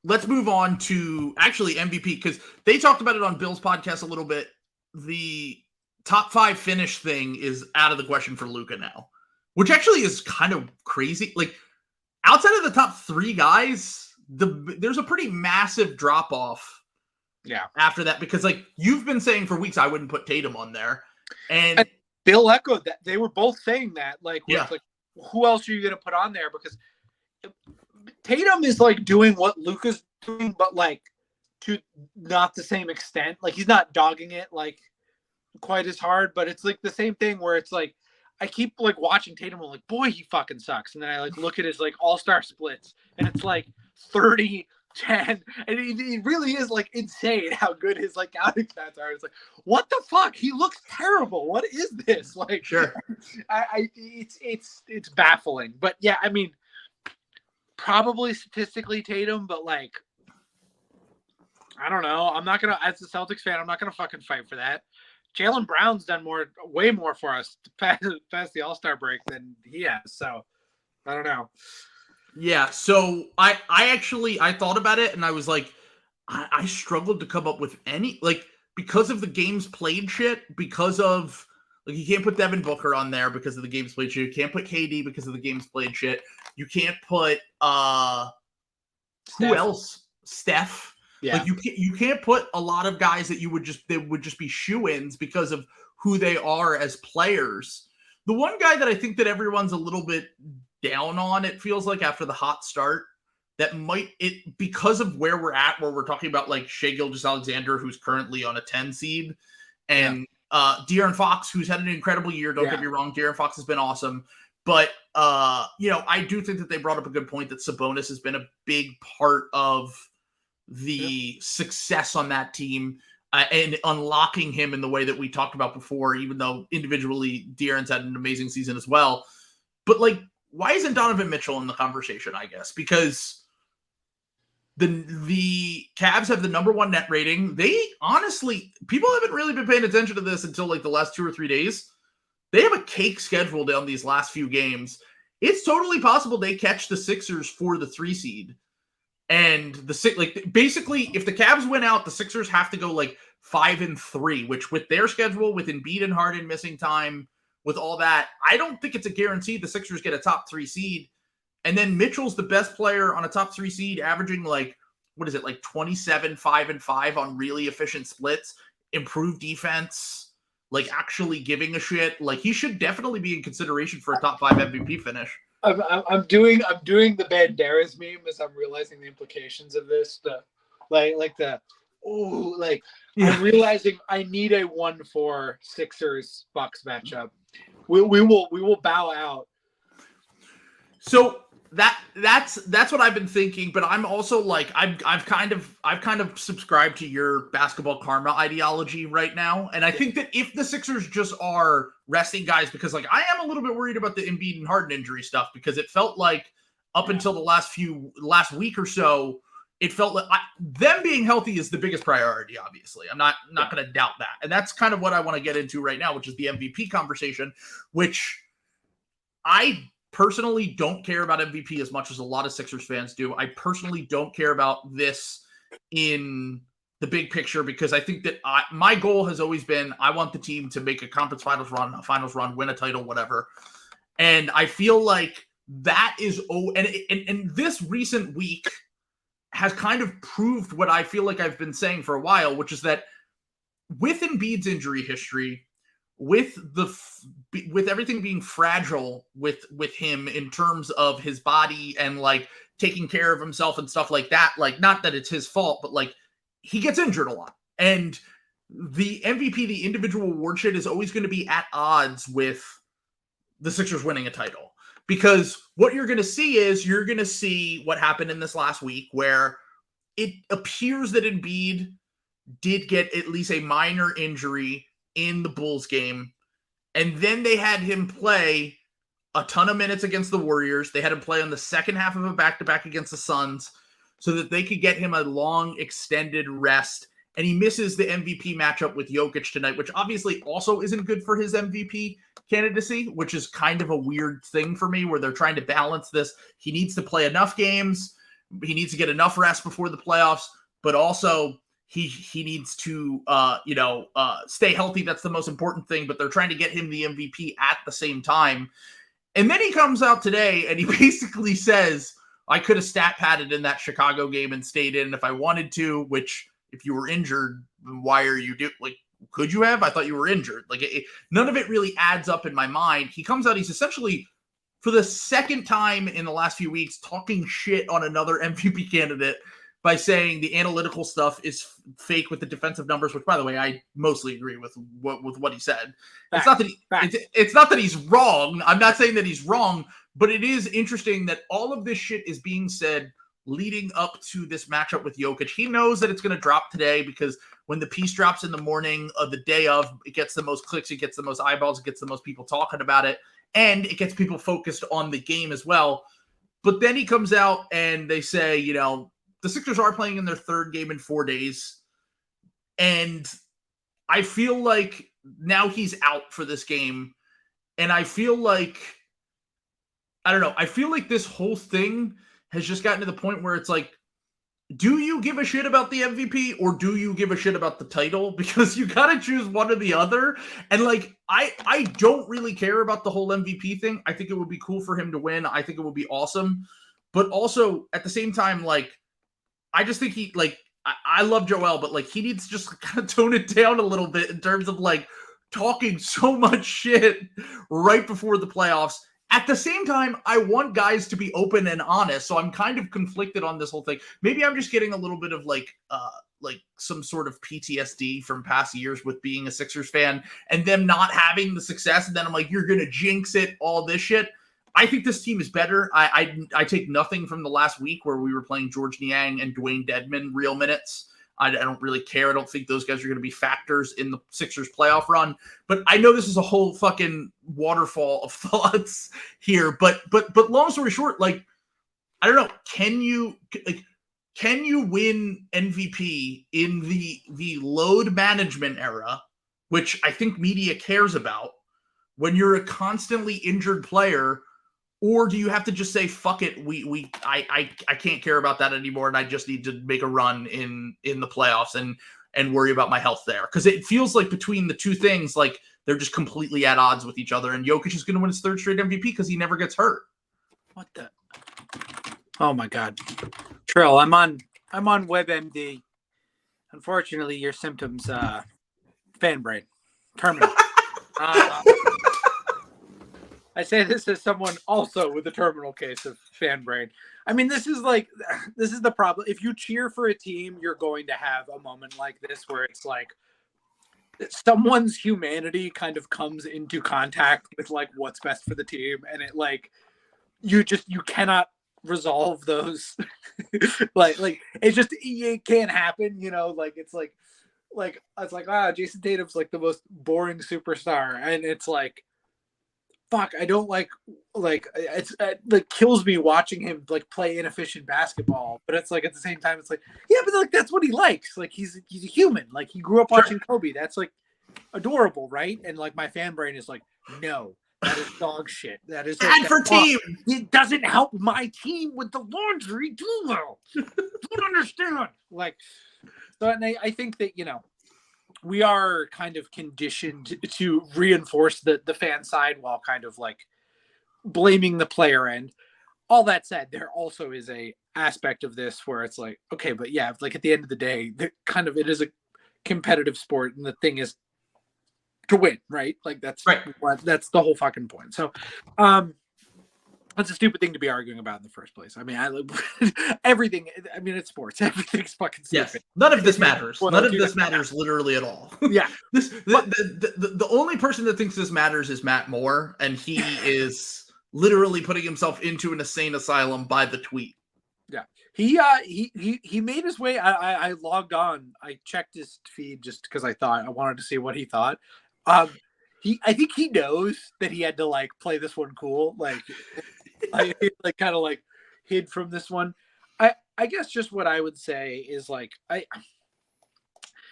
let's move on to actually MVP because they talked about it on Bill's podcast a little bit. The top 5 finish thing is out of the question for Luka now, which actually is kind of crazy. Like outside of the top 3 guys, there's a pretty massive drop off. Yeah. After that, because like you've been saying for weeks, I wouldn't put Tatum on there, and Bill echoed that. They were both saying that. Like, like who else are you going to put on there? Because Tatum is like doing what Luka's doing, but like to not the same extent. Like he's not dogging it like quite as hard, but it's like the same thing where it's like I keep like watching Tatum. I'm like, boy, he fucking sucks. And then I like look at his like all-star splits, and it's like 30-10, and it really is like insane how good his like outing stats are. It's like, what the fuck? He looks terrible. What is this? Like, sure, it's baffling. But yeah, I mean, probably statistically Tatum, but like, I don't know. I'm not gonna, as a Celtics fan, I'm not gonna fucking fight for that. Jaylen Brown's done way more for us past the All-Star break than he has. So I don't know. Yeah. So I thought about it and I was like, I struggled to come up with any, like, because of the games played shit, because of like, you can't put Devin Booker on there because of the games played shit. You can't put KD because of the games played shit. You can't put, who else? Steph. Yeah. Like you can't put a lot of guys that would just be shoo-ins because of who they are as players. The one guy that I think that everyone's a little bit down on, it feels like after the hot start, that because of where we're at, where we're talking about like Shai Gilgeous-Alexander, who's currently on a 10 seed, and De'Aaron Fox, who's had an incredible year. Don't get me wrong, De'Aaron Fox has been awesome. But, I do think that they brought up a good point that Sabonis has been a big part of the success on that team and unlocking him in the way that we talked about before, even though individually De'Aaron's had an amazing season as well. But, like, why isn't Donovan Mitchell in the conversation, I guess? Because the Cavs have the number 1 net rating. They honestly, people haven't really been paying attention to this until like the last 2 or 3 days. They have a cake schedule down these last few games. It's totally possible they catch the Sixers for the 3 seed. And basically, if the Cavs win out, the Sixers have to go like 5-3, which with their schedule, with Embiid and Harden missing time, with all that, I don't think it's a guarantee the Sixers get a top 3 seed. And then Mitchell's the best player on a top 3 seed, averaging like 27, 5-5 on really efficient splits, improved defense, like actually giving a shit. Like he should definitely be in consideration for a top 5 MVP finish. I'm doing the Banderas meme as I'm realizing the implications of this. I'm realizing I need a 1-4 Sixers Bucks matchup. We will bow out. So that's what I've been thinking, but I'm also like I've kind of subscribed to your basketball karma ideology right now, and I think that if the Sixers just are resting guys, because like I am a little bit worried about the Embiid and Harden injury stuff, because it felt like up until the last week or so, it felt like them being healthy is the biggest priority. Obviously, I'm not going to doubt that, and that's kind of what I want to get into right now, which is the MVP conversation, which I personally don't care about MVP as much as a lot of Sixers fans do. I personally don't care about this in the big picture, because I think that my goal has always been I want the team to make a conference finals run, win a title, whatever. And I feel like that is and this recent week has kind of proved what I feel like I've been saying for a while, which is that with Embiid's injury history, with everything being fragile with him in terms of his body and like taking care of himself and stuff like that, like not that it's his fault, but like he gets injured a lot, and the MVP, the individual award shit, is always going to be at odds with the Sixers winning a title, because what you're going to see what happened in this last week, where it appears that Embiid did get at least a minor injury in the Bulls game, and then they had him play a ton of minutes against the Warriors. They had him play on the second half of a back-to-back against the Suns so that they could get him a long extended rest, and he misses the MVP matchup with Jokic tonight, which obviously also isn't good for his MVP candidacy, which is kind of a weird thing for me, where they're trying to balance this. He needs to play enough games, he needs to get enough rest before the playoffs, but also he needs to stay healthy. That's the most important thing, but they're trying to get him the MVP at the same time. And then he comes out today and he basically says, I could have stat padded in that Chicago game and stayed in if I wanted to, which if you were injured, why are you could you have? I thought you were injured. None of it really adds up in my mind. He comes out, he's essentially, for the second time in the last few weeks, talking shit on another MVP candidate by saying the analytical stuff is fake with the defensive numbers, which, by the way, I mostly agree with what he said. It's not that he's wrong. I'm not saying that he's wrong, but it is interesting that all of this shit is being said leading up to this matchup with Jokic. He knows that it's going to drop today, because when the piece drops in the morning of the day of, it gets the most clicks, it gets the most eyeballs, it gets the most people talking about it, and it gets people focused on the game as well. But then he comes out and they say, the Sixers are playing in their third game in 4 days. And I feel like now he's out for this game. And I feel like, I don't know, I feel like this whole thing has just gotten to the point where it's like, do you give a shit about the MVP or do you give a shit about the title? Because you got to choose one or the other. And like, I don't really care about the whole MVP thing. I think it would be cool for him to win. I think it would be awesome. But also at the same time, like, I just think I love Joel, but like he needs to just kind of tone it down a little bit in terms of like talking so much shit right before the playoffs. At the same time, I want guys to be open and honest, so I'm kind of conflicted on this whole thing. Maybe I'm just getting a little bit of like some sort of PTSD from past years with being a Sixers fan and them not having the success, and then I'm like, you're gonna jinx it, all this shit. I think this team is better. I take nothing from the last week where we were playing George Niang and Dwayne Dedmon real minutes. I don't really care. I don't think those guys are going to be factors in the Sixers playoff run. But I know this is a whole fucking waterfall of thoughts here. But long story short, like, I don't know. Can you win MVP in the load management era, which I think media cares about, when you're a constantly injured player? Or do you have to just say, fuck it, I can't care about that anymore, and I just need to make a run in the playoffs and worry about my health there? Because it feels like between the two things, like they're just completely at odds with each other, and Jokic is going to win his third straight MVP because he never gets hurt. What the? Oh my God, Trill, I'm on WebMD. Unfortunately, your symptoms, fan brain, terminal. I say this as someone also with a terminal case of fan brain. I mean, this is the problem. If you cheer for a team, you're going to have a moment like this where it's like someone's humanity kind of comes into contact with like what's best for the team, and it like you cannot resolve those. like it can't happen, you know. Like it's like Jason Tatum's like the most boring superstar, and it's like, fuck, I don't like it's like kills me watching him like play inefficient basketball. But it's like at the same time, it's like, yeah, but like that's what he likes. Like he's a human. Like he grew up watching Kobe. That's like adorable, right? And like my fan brain is like, no, that is dog shit. That is bad for team. It doesn't help my team with the laundry too well. Don't understand. Like, so and I think that, you know, we are kind of conditioned to reinforce the fan side while kind of like blaming the player end. All that said, there also is a aspect of this where it's like, okay, but yeah, like at the end of the day, it is a competitive sport, and the thing is to win, right? Like that's right. That's the whole fucking point. So, that's a stupid thing to be arguing about in the first place. I mean, everything. I mean, it's sports. Everything's fucking stupid. Yes. None of this matters. None of this matters literally at all. Yeah. The only person that thinks this matters is Matt Moore, and he is literally putting himself into an insane asylum by the tweet. Yeah. He made his way. I logged on. I checked his feed just because I wanted to see what he thought. I think he knows that he had to like play this one cool. Like. I like kind of like hid from this one. I guess just what I would say is like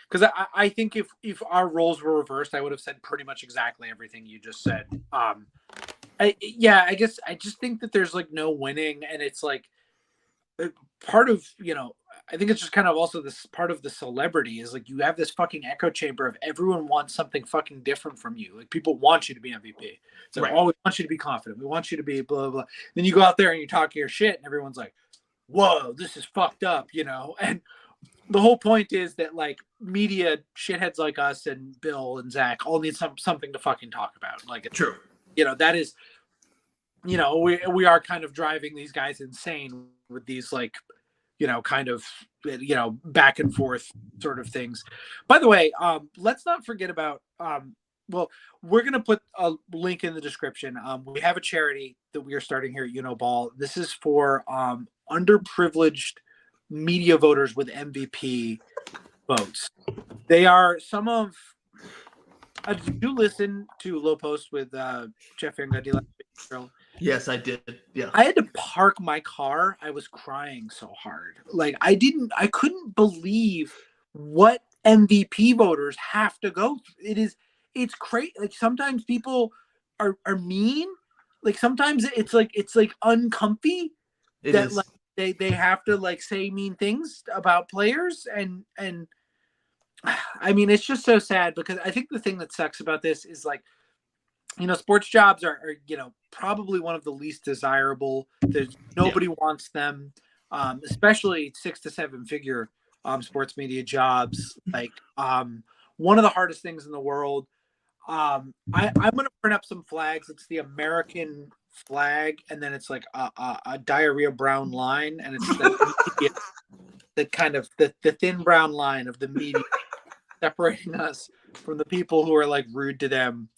because I think if our roles were reversed, I would have said pretty much exactly everything you just said. I guess I just think that there's like no winning, and it's like part of, you know, I think it's just kind of also this part of the celebrity is like you have this fucking echo chamber of everyone wants something fucking different from you. Like people want you to be MVP. So right. Oh, we want you to be confident. We want you to be blah, blah, blah. Then you go out there and you talk your shit and everyone's like, whoa, this is fucked up, you know? And the whole point is that like media shitheads like us and Bill and Zach all need something to fucking talk about. Like it's true. You know, that is, you know, we are kind of driving these guys insane with these like, you know, kind of, you know, back and forth sort of things. By the way, let's not forget about, well, we're going to put a link in the description. We have a charity that we are starting here at Ball. This is for underprivileged media voters with MVP votes. They are some of, did you listen to Low Post with Jeff Van Gundy last week? Yes, I did. Yeah. I had to park my car. I was crying so hard. Like I couldn't believe what MVP voters have to go through. It's crazy. Like sometimes people are mean. Like sometimes it's like uncomfy that like they have to like say mean things about players and I mean it's just so sad because I think the thing that sucks about this is like, you know, sports jobs are you know, probably one of the least desirable. Nobody wants them, especially 6 to 7 figure sports media jobs. Like one of the hardest things in the world. I'm gonna print up some flags. It's the American flag, and then it's like a diarrhea brown line, and it's the kind of the thin brown line of the media separating us from the people who are like rude to them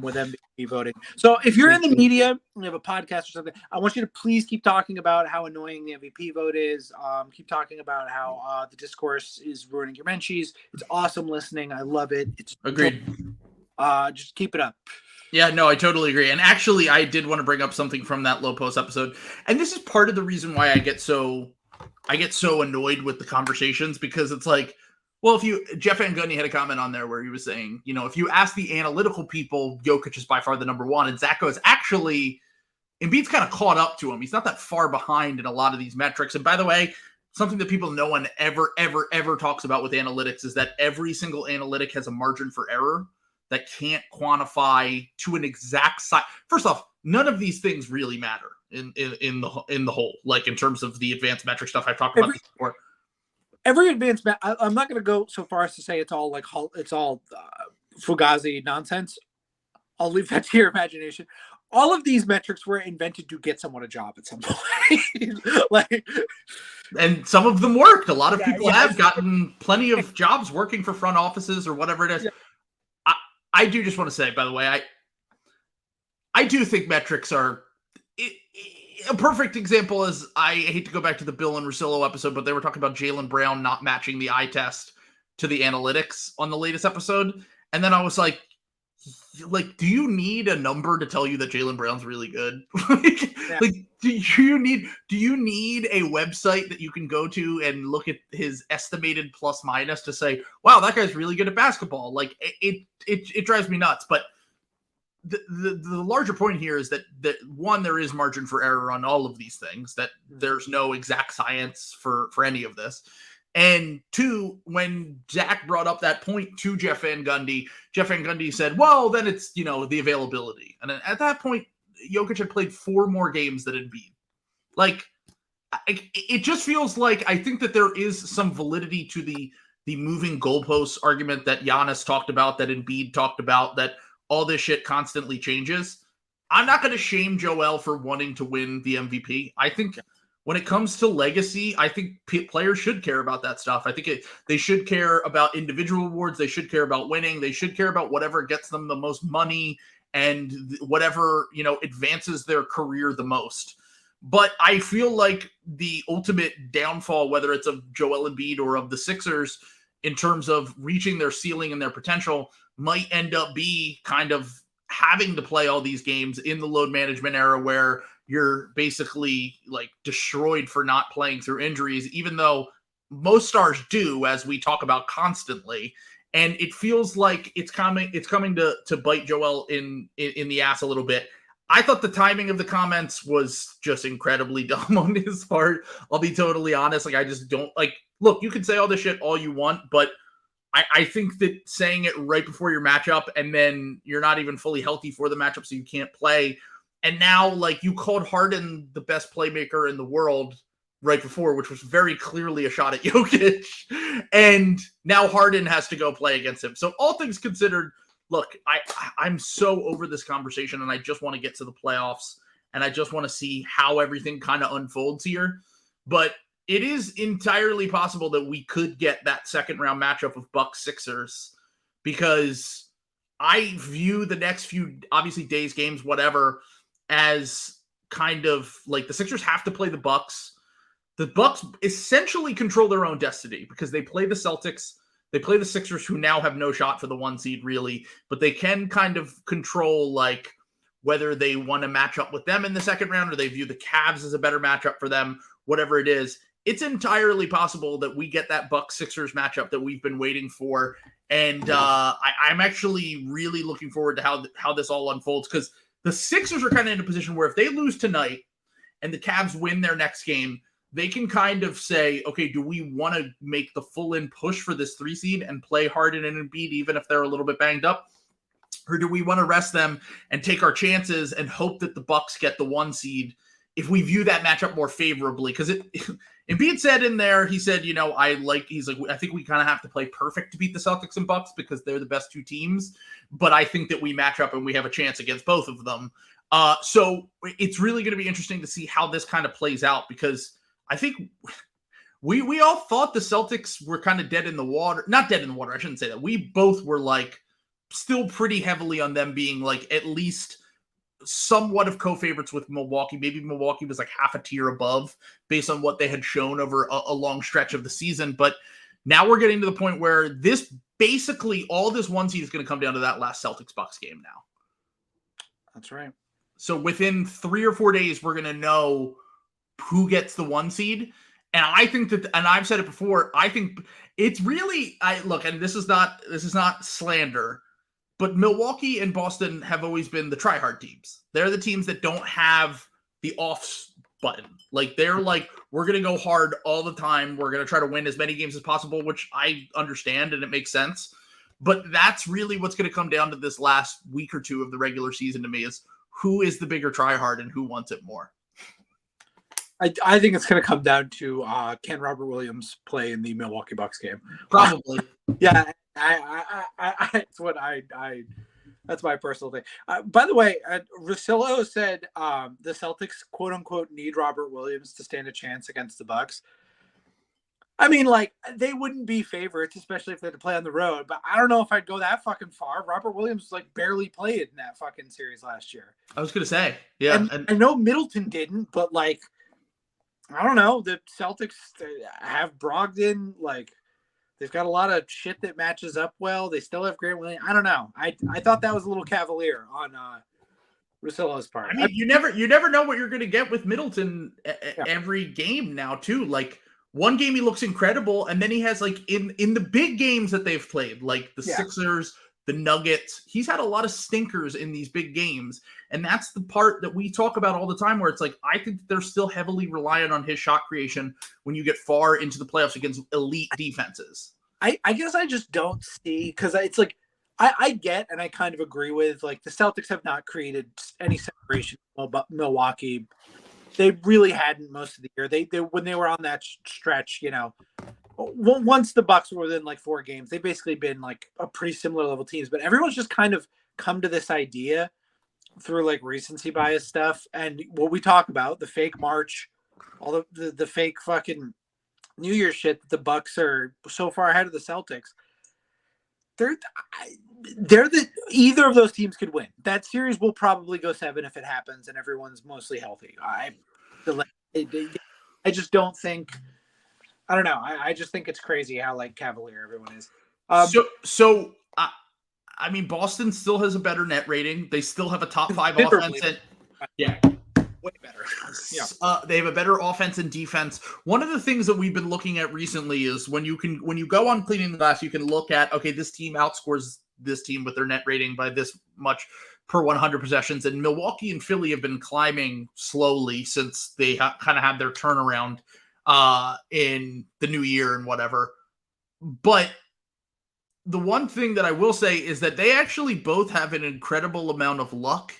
with MVP voting. So if you're in the media, you have a podcast or something, I want you to please keep talking about how annoying the MVP vote is. Keep talking about how the discourse is ruining your menchies. It's awesome listening. I love it. It's agreed. Just keep it up. Yeah, no, I totally agree. And actually, I did want to bring up something from that Low Post episode. And this is part of the reason why I get so annoyed with the conversations, because it's like, well, Jeff Van Gundy had a comment on there where he was saying, if you ask the analytical people, Jokic is by far the number one. And Zach goes, actually, Embiid's kind of caught up to him. He's not that far behind in a lot of these metrics. And by the way, something that no one ever talks about with analytics is that every single analytic has a margin for error that can't quantify to an exact size. First off, none of these things really matter in the whole, like in terms of the advanced metric stuff. I've talked about this before. Every advanced I'm not going to go so far as to say it's all Fugazi nonsense. I'll leave that to your imagination. All of these metrics were invented to get someone a job at some point. And some of them worked. A lot of people have gotten plenty of jobs working for front offices or whatever it is. Yeah. I do just want to say, by the way, I do think metrics are a perfect example. Is I hate to go back to the Bill and Russillo episode, but they were talking about Jaylen Brown not matching the eye test to the analytics on the latest episode. And then I was like, do you need a number to tell you that Jaylen Brown's really good? Do you need a website that you can go to and look at his estimated plus minus to say, wow, that guy's really good at basketball? Like it drives me nuts. But the larger point here is that one, there is margin for error on all of these things, that there's no exact science for any of this. And two, when Zach brought up that point to Jeff Van Gundy said, well, then it's, the availability. And at that point, Jokic had played 4 more games than Embiid. Like, it just feels like, I think that there is some validity to the moving goalposts argument that Giannis talked about, that Embiid talked about, that all this shit constantly changes. I'm not going to shame Joel for wanting to win the MVP. I think when it comes to legacy, I think players should care about that stuff. I think they should care about individual awards. They should care about winning. They should care about whatever gets them the most money and whatever, advances their career the most. But I feel like the ultimate downfall, whether it's of Joel Embiid or of the Sixers, in terms of reaching their ceiling and their potential, might end up be kind of having to play all these games in the load management era where you're basically like destroyed for not playing through injuries, even though most stars do, as we talk about constantly. And it feels like it's coming to bite Joel in the ass a little bit. I thought the timing of the comments was just incredibly dumb on his part. I'll be totally honest. Like, I just don't look, you can say all this shit all you want, but I think that saying it right before your matchup and then you're not even fully healthy for the matchup, so you can't play. And now, you called Harden the best playmaker in the world right before, which was very clearly a shot at Jokic. And now Harden has to go play against him. So all things considered, look, I'm so over this conversation, and I just want to get to the playoffs, and I just want to see how everything kind of unfolds here. But it is entirely possible that we could get that second round matchup of Bucks Sixers, because I view the next few, obviously days, games, whatever, as kind of like the Sixers have to play the Bucks. The Bucks essentially control their own destiny because they play the Celtics. They play the Sixers, who now have no shot for the 1 seed really, but they can kind of control whether they want to match up with them in the second round or they view the Cavs as a better matchup for them, whatever it is. It's entirely possible that we get that Bucks Sixers matchup that we've been waiting for. And I'm actually really looking forward to how this all unfolds, because the Sixers are kind of in a position where if they lose tonight and the Cavs win their next game, they can kind of say, okay, do we want to make the full-in push for this 3 seed and play Harden and Embiid even if they're a little bit banged up? Or do we want to rest them and take our chances and hope that the Bucks get the 1 seed if we view that matchup more favorably, because Embiid said in there, he said, I think we kind of have to play perfect to beat the Celtics and Bucks because they're the best two teams. But I think that we match up and we have a chance against both of them. So it's really going to be interesting to see how this kind of plays out, because I think we all thought the Celtics were kind of dead in the water. Not dead in the water, I shouldn't say that. We both were like still pretty heavily on them being like at least somewhat of co-favorites with Milwaukee. Maybe Milwaukee was like half a tier above based on what they had shown over a long stretch of the season. But now we're getting to the point where this basically all this one seed is going to come down to that last Celtics-Bucks game now. That's right. So within 3 or 4 days, we're going to know who gets the one seed. And I think that, and I've said it before, I think it's really, and this is not slander, but Milwaukee and Boston have always been the try-hard teams. They're the teams that don't have the off button. Like, they're like, we're going to go hard all the time. We're going to try to win as many games as possible, which I understand and it makes sense. But that's really what's going to come down to this last week or two of the regular season to me, is who is the bigger try-hard and who wants it more. I think it's going to come down to can Robert Williams play in the Milwaukee Bucks game? Probably. Yeah, that's what that's my personal thing. By the way, Russillo said the Celtics quote unquote need Robert Williams to stand a chance against the Bucks. I mean, like, they wouldn't be favorites, especially if they had to play on the road. But I don't know if I'd go that fucking far. Robert Williams like barely played in that fucking series last year. I was gonna say, yeah. And I know Middleton didn't, but like, I don't know. The Celtics have Brogdon. Like, they've got a lot of shit that matches up well. They still have Grant Williams. I don't know. I thought that was a little cavalier on Russillo's part. I mean, you never know what you're going to get with Middleton every game now, too. Like, one game he looks incredible, and then he has, like, in the big games that they've played, like the Sixers, the Nuggets, he's had a lot of stinkers in these big games. And that's the part that we talk about all the time, where it's like, I think they're still heavily reliant on his shot creation when you get far into the playoffs against elite defenses. I guess I just don't see, because it's like, I get, and I kind of agree with, like, the Celtics have not created any separation from Milwaukee. They really hadn't most of the year. They when they were on that stretch, you know, once the Bucks were within like 4 games, they've basically been like a pretty similar level teams. But everyone's just kind of come to this idea through like recency bias stuff, and what we talk about, the fake March, all the fake fucking New Year's shit that the Bucks are so far ahead of the Celtics. They're either of those teams could win. That series will probably go 7 if it happens and everyone's mostly healthy. I just don't think. I don't know. I just think it's crazy how like cavalier everyone is. I mean, Boston still has a better net rating. They still have a top 5 offense. Way better. They have a better offense and defense. One of the things that we've been looking at recently is when you go on Cleaning the Glass, you can look at, okay, this team outscores this team with their net rating by this much per 100 possessions. And Milwaukee and Philly have been climbing slowly since they kind of had their turnaround in the new year and whatever. But the one thing that I will say is that they actually both have an incredible amount of luck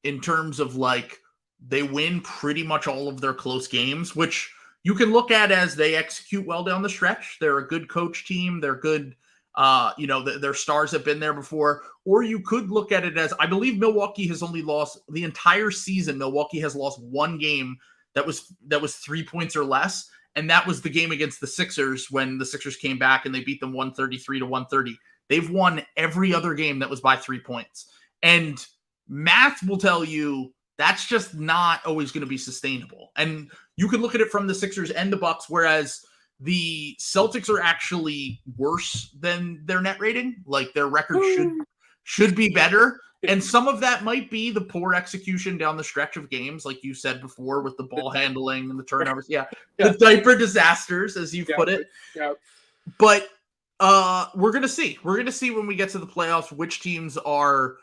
in terms of like, they win pretty much all of their close games, which you can look at as they execute well down the stretch. They're a good coach team. They're good. Their stars have been there before. Or you could look at it as, I believe Milwaukee has only lost the entire season. Milwaukee has lost 1 game that was 3 points or less. And that was the game against the Sixers when the Sixers came back and they beat them 133-130. They've won every other game that was by 3 points. And math will tell you that's just not always going to be sustainable. And you can look at it from the Sixers and the Bucks, whereas the Celtics are actually worse than their net rating. Like, their record should be better. And some of that might be the poor execution down the stretch of games, like you said before, with the ball handling and the turnovers. The diaper disasters, as you put it. But we're going to see. We're going to see when we get to the playoffs which teams are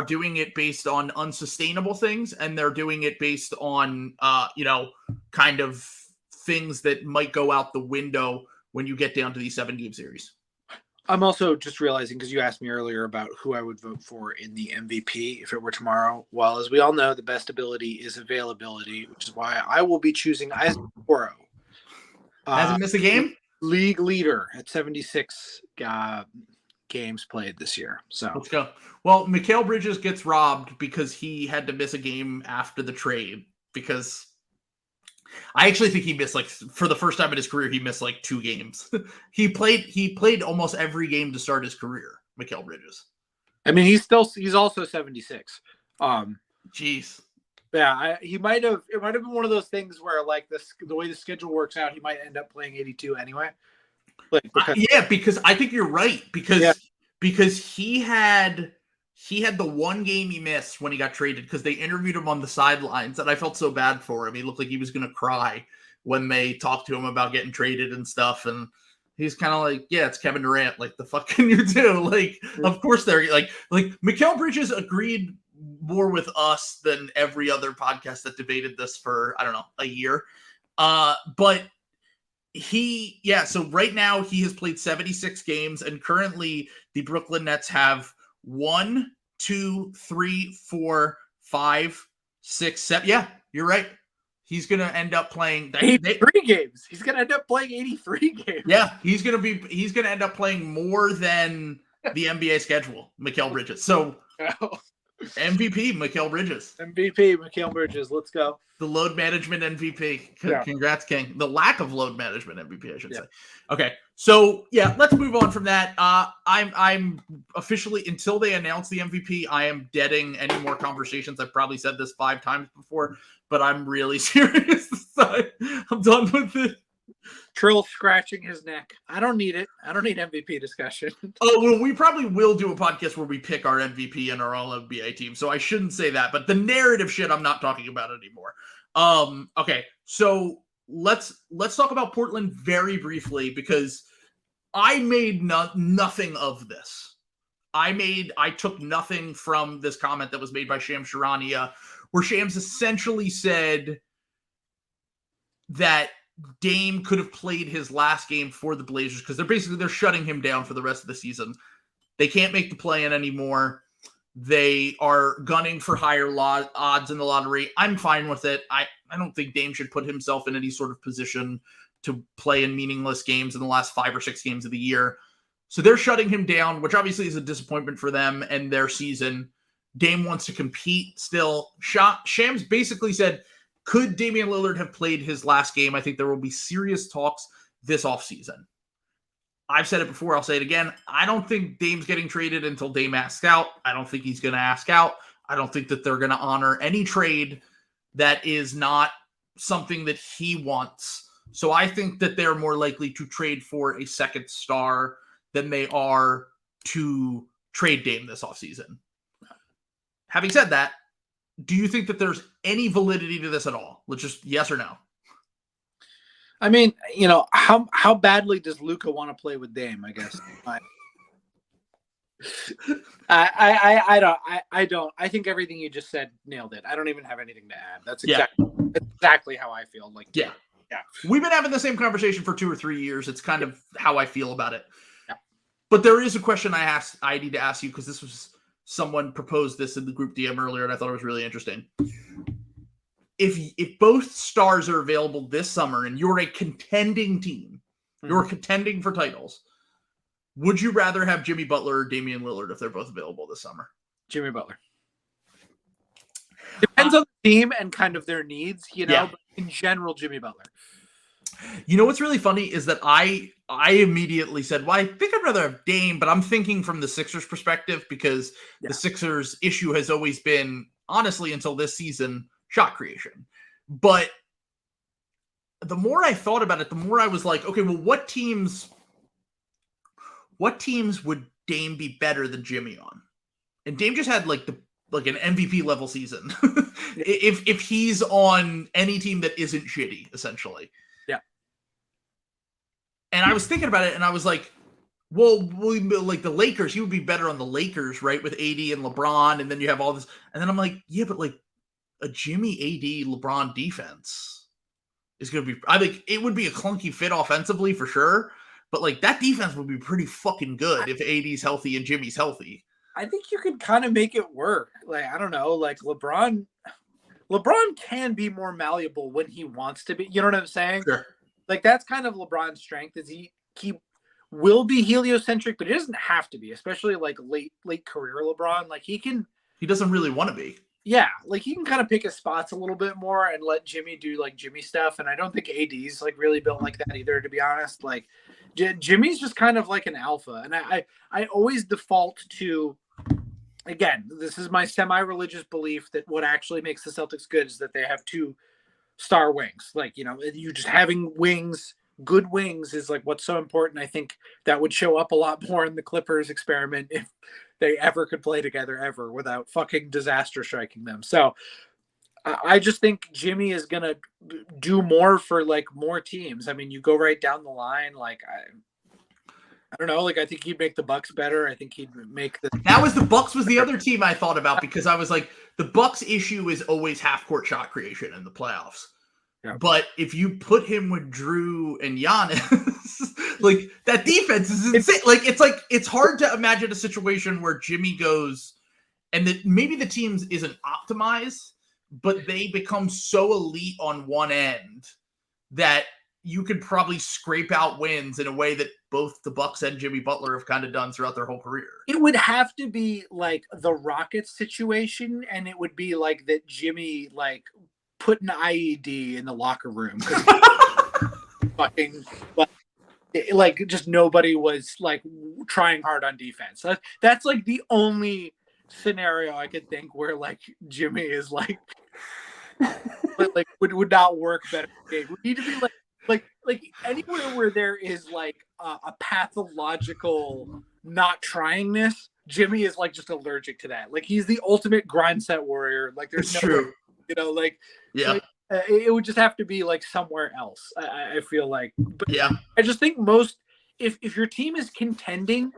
doing it based on unsustainable things, and they're doing it based on, kind of things that might go out the window when you get down to these 7-game series. I'm also just realizing, because you asked me earlier about who I would vote for in the MVP if it were tomorrow. Well, as we all know, the best ability is availability, which is why I will be choosing Isaac Okoro. Hasn't missed a game? League leader at 76 games played this year. So let's go. Well, Mikal Bridges gets robbed because he had to miss a game after the trade, because I actually think he missed, like, for the first time in his career, he missed like 2 games. he played almost every game to start his career, Mikal Bridges. I mean, he's also 76. Jeez. Yeah, it might have been one of those things where, like, the way the schedule works out, he might end up playing 82 anyway. Like, because I think you're right, because he had the one game he missed when he got traded, because they interviewed him on the sidelines, and I felt so bad for him. He looked like he was going to cry when they talked to him about getting traded and stuff, and he's kind of like, yeah, it's Kevin Durant. Like, the fuck can you do? Like, of course they're like Mikal Bridges agreed more with us than every other podcast that debated this for, I don't know, a year. But so right now he has played 76 games, and currently the Brooklyn Nets have 1, 2, 3, 4, 5, 6, 7. Yeah, you're right. He's going to end up playing 83 games. He's going to end up playing 83 games. Yeah, he's going to end up playing more than the NBA schedule, Mikal Bridges. So MVP, Mikal Bridges. MVP, Mikal Bridges. Let's go. The load management MVP. Congrats, King. The lack of load management MVP, I should say. Okay, so yeah, let's move on from that. I'm officially, until they announce the MVP, I am deading any more conversations. I've probably said this 5 times before, but I'm really serious. I'm done with it. Trill scratching his neck. I don't need it. I don't need MVP discussion. Oh, well, we probably will do a podcast where we pick our MVP and our All-NBA team, so I shouldn't say that. But the narrative shit, I'm not talking about anymore. Okay, so let's talk about Portland very briefly, because I made nothing of this. I took nothing from this comment that was made by Shams Charania, where Shams essentially said that Dame could have played his last game for the Blazers, because they're shutting him down for the rest of the season. They can't make the play-in anymore. They are gunning for higher odds in the lottery. I'm fine with it. I don't think Dame should put himself in any sort of position to play in meaningless games in the last 5 or 6 games of the year. So they're shutting him down, which obviously is a disappointment for them and their season. Dame wants to compete still. Shams basically said, could Damian Lillard have played his last game? I think there will be serious talks this offseason. I've said it before, I'll say it again. I don't think Dame's getting traded until Dame asks out. I don't think he's going to ask out. I don't think that they're going to honor any trade that is not something that he wants. So I think that they're more likely to trade for a second star than they are to trade Dame this offseason. Having said that, do you think that there's any validity to this at all? Let's just yes or no. I mean, how badly does Luka want to play with Dame? I guess. I don't. I think everything you just said nailed it. I don't even have anything to add. That's exactly how I feel. Like, yeah. We've been having the same conversation for 2 or 3 years. It's kind of how I feel about it. Yeah. But there is a question I need to ask you, because this was someone proposed this in the group DM earlier, and I thought it was really interesting. If both stars are available this summer and you're a contending team, you're contending for titles, would you rather have Jimmy Butler or Damian Lillard if they're both available this summer? Jimmy Butler. Depends on the team and kind of their needs, but in general, Jimmy Butler. You know what's really funny is that I immediately said, well, I think I'd rather have Dame, but I'm thinking from the Sixers perspective, because the Sixers issue has always been, honestly, until this season, shot creation. But the more I thought about it, the more I was like, okay, well, what teams would Dame be better than Jimmy on? And Dame just had an MVP level season. if he's on any team that isn't shitty, essentially. Yeah. And I was thinking about it, and I was like, well, like the Lakers, he would be better on the Lakers, right? With AD and LeBron, and then you have all this. And then I'm like, yeah, but like a Jimmy, AD, LeBron defense is going to be, I think it would be a clunky fit offensively for sure. but like that defense would be pretty fucking good if AD's healthy and Jimmy's healthy. I think you could kind of make it work. Like, I don't know, like LeBron can be more malleable when he wants to be. You know what I'm saying? Sure. Like, that's kind of LeBron's strength, is he will be heliocentric, but it doesn't have to be, especially like late career LeBron. Like he doesn't really want to be. Yeah, like he can kind of pick his spots a little bit more and let Jimmy do like Jimmy stuff. And I don't think AD's like really built like that either, to be honest. Like Jimmy's just kind of like an alpha. And I always default to, again, this is my semi-religious belief that what actually makes the Celtics good is that they have 2 star wings. Like, you know, you just having wings, good wings is like what's so important. I think that would show up a lot more in the Clippers experiment if they ever could play together ever without fucking disaster striking them. So I just think Jimmy is going to do more for like more teams. I mean, you go right down the line. Like, I don't know. Like, I think he'd make the Bucks better. I think he'd make the Bucks was the other team I thought about, because I was like, the Bucks issue is always half court shot creation in the playoffs. Yeah. But if you put him with Drew and Giannis, like that defense is insane. It's hard to imagine a situation where Jimmy goes and that maybe the teams isn't optimized, but they become so elite on one end that you could probably scrape out wins in a way that both the Bucks and Jimmy Butler have kind of done throughout their whole career. It would have to be like the Rockets situation, and it would be like that Jimmy like put an IED in the locker room. Fucking like just nobody was like trying hard on defense. That's like the only scenario I could think where like Jimmy is like would not work better. It would need to be like anywhere where there is like a pathological not tryingness. Jimmy is like just allergic to that. Like he's the ultimate grind set warrior. Like there's no, true. You know, like yeah. Like, it would just have to be like somewhere else. I feel like, but yeah. I just think if your team is contending,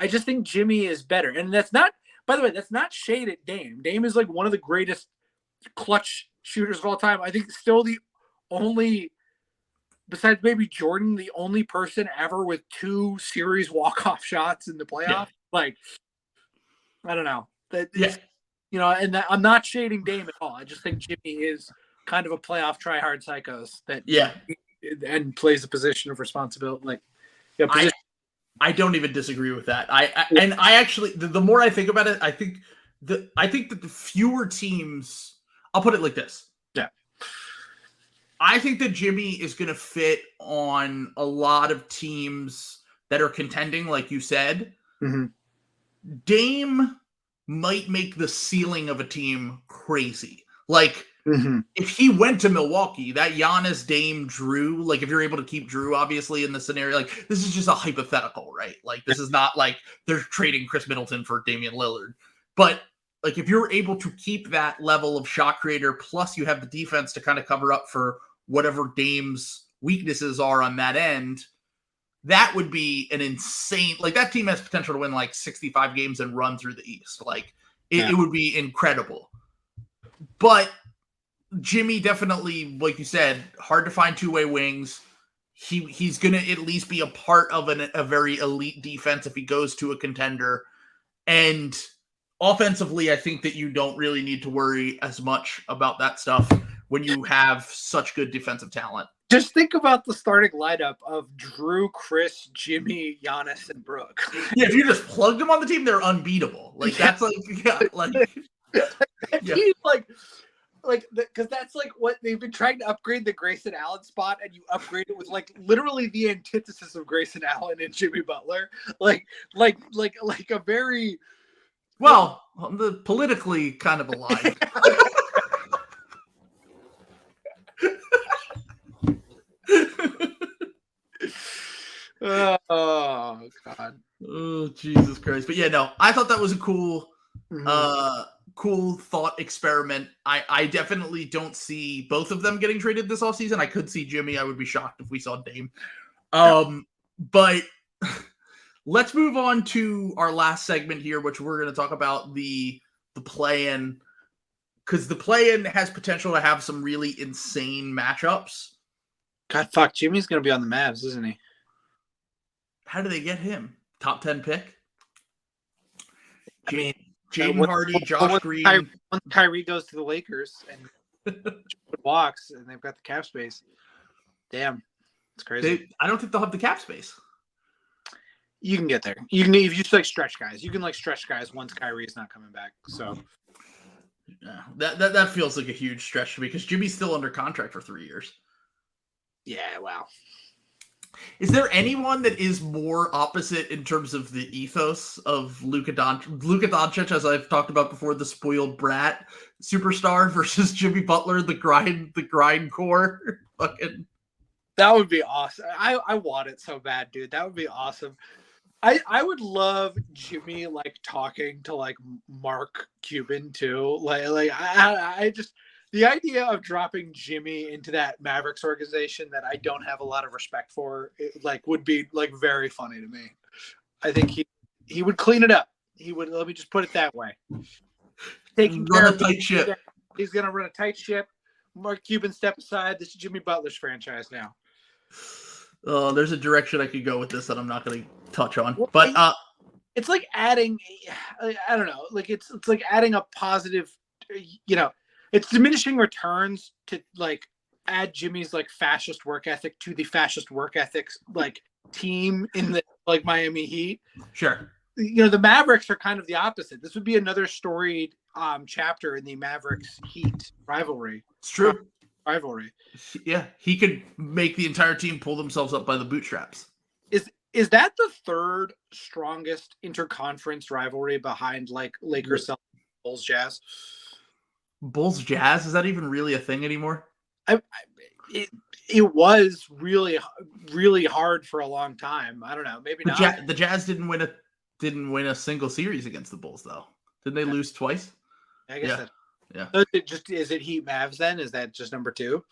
I just think Jimmy is better, and that's not. By the way, that's not shade at Dame. Dame is like one of the greatest clutch shooters of all time. I think still the only, besides maybe Jordan, the only person ever with 2 series walk-off shots in the playoff. Yeah. Like, I don't know. You know, and I'm not shading Dame at all. I just think Jimmy is kind of a playoff try-hard psychos that and plays a position of responsibility. Like, I don't even disagree with that. I actually, the more I think about it, I think that the fewer teams. I'll put it like this. Yeah. I think that Jimmy is going to fit on a lot of teams that are contending, like you said. Mm-hmm. Dame might make the ceiling of a team crazy. Like, if he went to Milwaukee, that Giannis, Dame, Drew, like if you're able to keep Drew, obviously, in the scenario, like this is just a hypothetical, right? Like this is not like they're trading Chris Middleton for Damian Lillard. But like if you're able to keep that level of shot creator, plus you have the defense to kind of cover up for whatever Dame's weaknesses are on that end, that would be an insane, like that team has potential to win like 65 games and run through the East. Like it would be incredible. But Jimmy definitely, like you said, hard to find two-way wings. He's going to at least be a part of a very elite defense if he goes to a contender. And offensively, I think that you don't really need to worry as much about that stuff when you have such good defensive talent. Just think about the starting lineup of Drew, Chris, Jimmy, Giannis, and Brooke. Yeah, if you just plugged them on the team, they're unbeatable. Like that's like, because that's like what they've been trying to upgrade the Grayson Allen spot, and you upgrade it with like literally the antithesis of Grayson Allen and Jimmy Butler, like a very the politically kind of aligned. Oh God! Oh Jesus Christ! But yeah, no, I thought that was a cool, cool thought experiment. I definitely don't see both of them getting traded this offseason. I could see Jimmy. I would be shocked if we saw Dame. But let's move on to our last segment here, which we're going to talk about the play-in, because the play-in has potential to have some really insane matchups. God, fuck, Jimmy's going to be on the Mavs, isn't he? How do they get him? Top 10 pick? I mean, Jaden Hardy, Josh Green. Once Kyrie goes to the Lakers and walks, and they've got the cap space. Damn, it's crazy. I don't think they'll have the cap space. You can get there. You can, if you just like stretch guys. You can like stretch guys once Kyrie's not coming back. So yeah, that feels like a huge stretch to me because Jimmy's still under contract for 3 years. Yeah, wow. Is there anyone that is more opposite in terms of the ethos of Luka Doncic, as I've talked about before, the spoiled brat superstar versus Jimmy Butler, the grindcore? Fucking. That would be awesome. I want it so bad, dude. That would be awesome. I would love Jimmy like talking to like Mark Cuban too. I just the idea of dropping Jimmy into that Mavericks organization that I don't have a lot of respect for, would be like very funny to me. I think he would clean it up. He would. Let me just put it that way. Taking care of a tight ship. He's gonna run a tight ship. Mark Cuban, step aside. This is Jimmy Butler's franchise now. There's a direction I could go with this that I'm not going to touch on, but it's like adding. I don't know. Like it's like adding a positive. It's diminishing returns to like add Jimmy's like fascist work ethic to the fascist work ethics like team in the like Miami Heat. Sure. The Mavericks are kind of the opposite. This would be another storied chapter in the Mavericks Heat rivalry. It's true. Rivalry. Yeah, he could make the entire team pull themselves up by the bootstraps. Is that the third strongest interconference rivalry behind like Lakers, Celtics, Bulls, Jazz? Bulls, Jazz? Is that even really a thing anymore? It was really, really hard for a long time. I don't know. Maybe not. The Jazz didn't win a single series against the Bulls, though. Didn't they lose twice? I guess. Yeah. Yeah. So is it Heat Mavs then? Is that just number 2?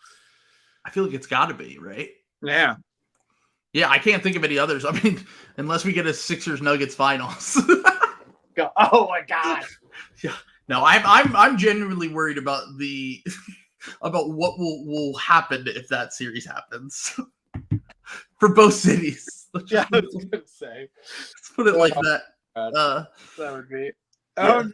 I feel like it's got to be, right? Yeah. Yeah, I can't think of any others. I mean, unless we get a Sixers Nuggets finals. Oh my god. Yeah. No, I'm genuinely worried about about what will happen if that series happens for both cities. Yeah, I was gonna say. Let's put it like that. That would be. I'm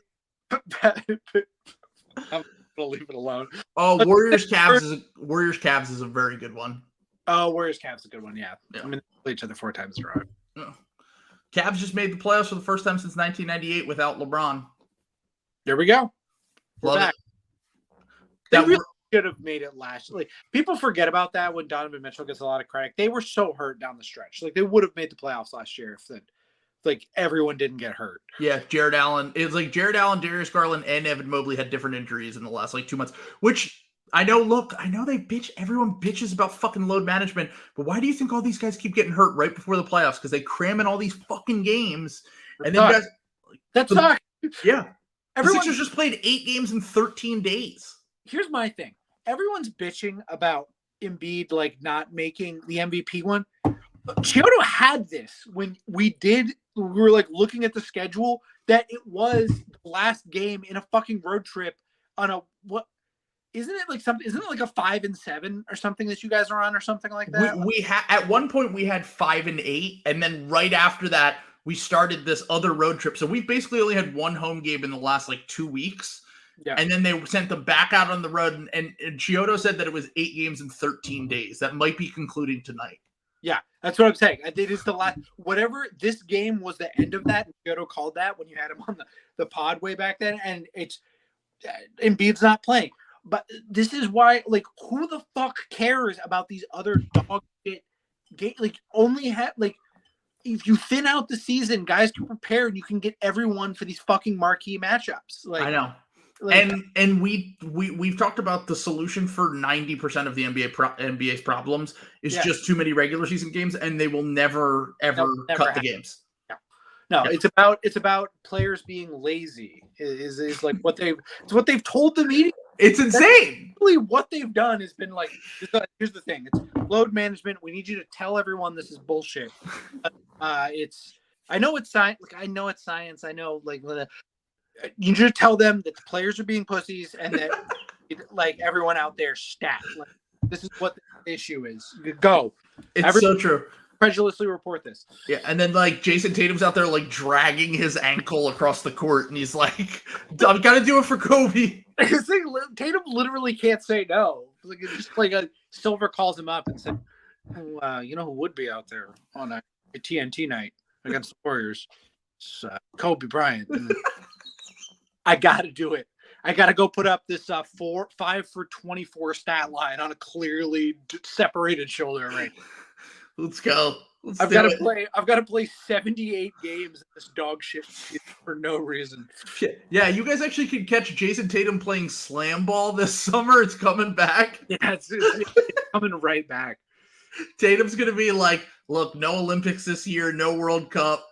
gonna leave it alone. Oh, Warriors Cavs is a very good one. Oh, Warriors Cavs is a good one. Yeah. I mean, they play each other 4 times in a row. Yeah. Cavs just made the playoffs for the first time since 1998 without LeBron. There we go. We're back. They really should have made it last. Like people forget about that when Donovan Mitchell gets a lot of credit. They were so hurt down the stretch. Like they would have made the playoffs last year if everyone didn't get hurt. Yeah, Jared Allen. It's like Jared Allen, Darius Garland, and Evan Mobley had different injuries in the last 2 months, which I know they bitch. Everyone bitches about fucking load management, but why do you think all these guys keep getting hurt right before the playoffs? Because they cram in all these fucking games, and then that sucks. Yeah, the Sixers just played 8 games in 13 days. Here's my thing: everyone's bitching about Embiid not making the MVP one. Chiodo had this when we were looking at the schedule that it was the last game in a fucking road trip on a what. Isn't it like a 5-7 or something that you guys are on or something like that? We at one point we had 5-8, and then right after that we started this other road trip. So we basically only had 1 home game in the last 2 weeks. Yeah. And then they sent them back out on the road, and Chiodo said that it was 8 games in 13 days. That might be concluding tonight. Yeah, that's what I'm saying. It is the last. Whatever this game was, the end of that. Chiodo called that when you had him on the pod way back then, and it's Embiid's not playing. But this is why, who the fuck cares about these other dog shit games? If you thin out the season, guys can prepare and you can get everyone for these fucking marquee matchups. I know. And we've talked about the solution for 90% of the NBA's problems is just too many regular season games, and they will never cut the games. No, it's about players being lazy. Is what they've told the media. It's insane. Really, what they've done has been here's the thing: it's load management. We need you to tell everyone this is bullshit. I know it's science. I know it's science. I know you need to tell them that the players are being pussies and that everyone out there stat. This is what the issue is. Go. It's so true. credulously report this. Yeah, and then like Jason Tatum's out there like dragging his ankle across the court, and he's like, "I've got to do it for Kobe." Tatum literally can't say no. Like it's just like a Silver calls him up and said, "Oh, you know who would be out there on a TNT night against the Warriors? It's, Kobe Bryant." I got to do it. I got to go put up this 5 for 24 stat line on a clearly separated shoulder right now. Let's go. I've got to play 78 games in this dog shit for no reason. Yeah, you guys actually could catch Jason Tatum playing slam ball this summer. It's coming back. Yeah, it's coming right back. Tatum's gonna be like, look, no Olympics this year, no World Cup,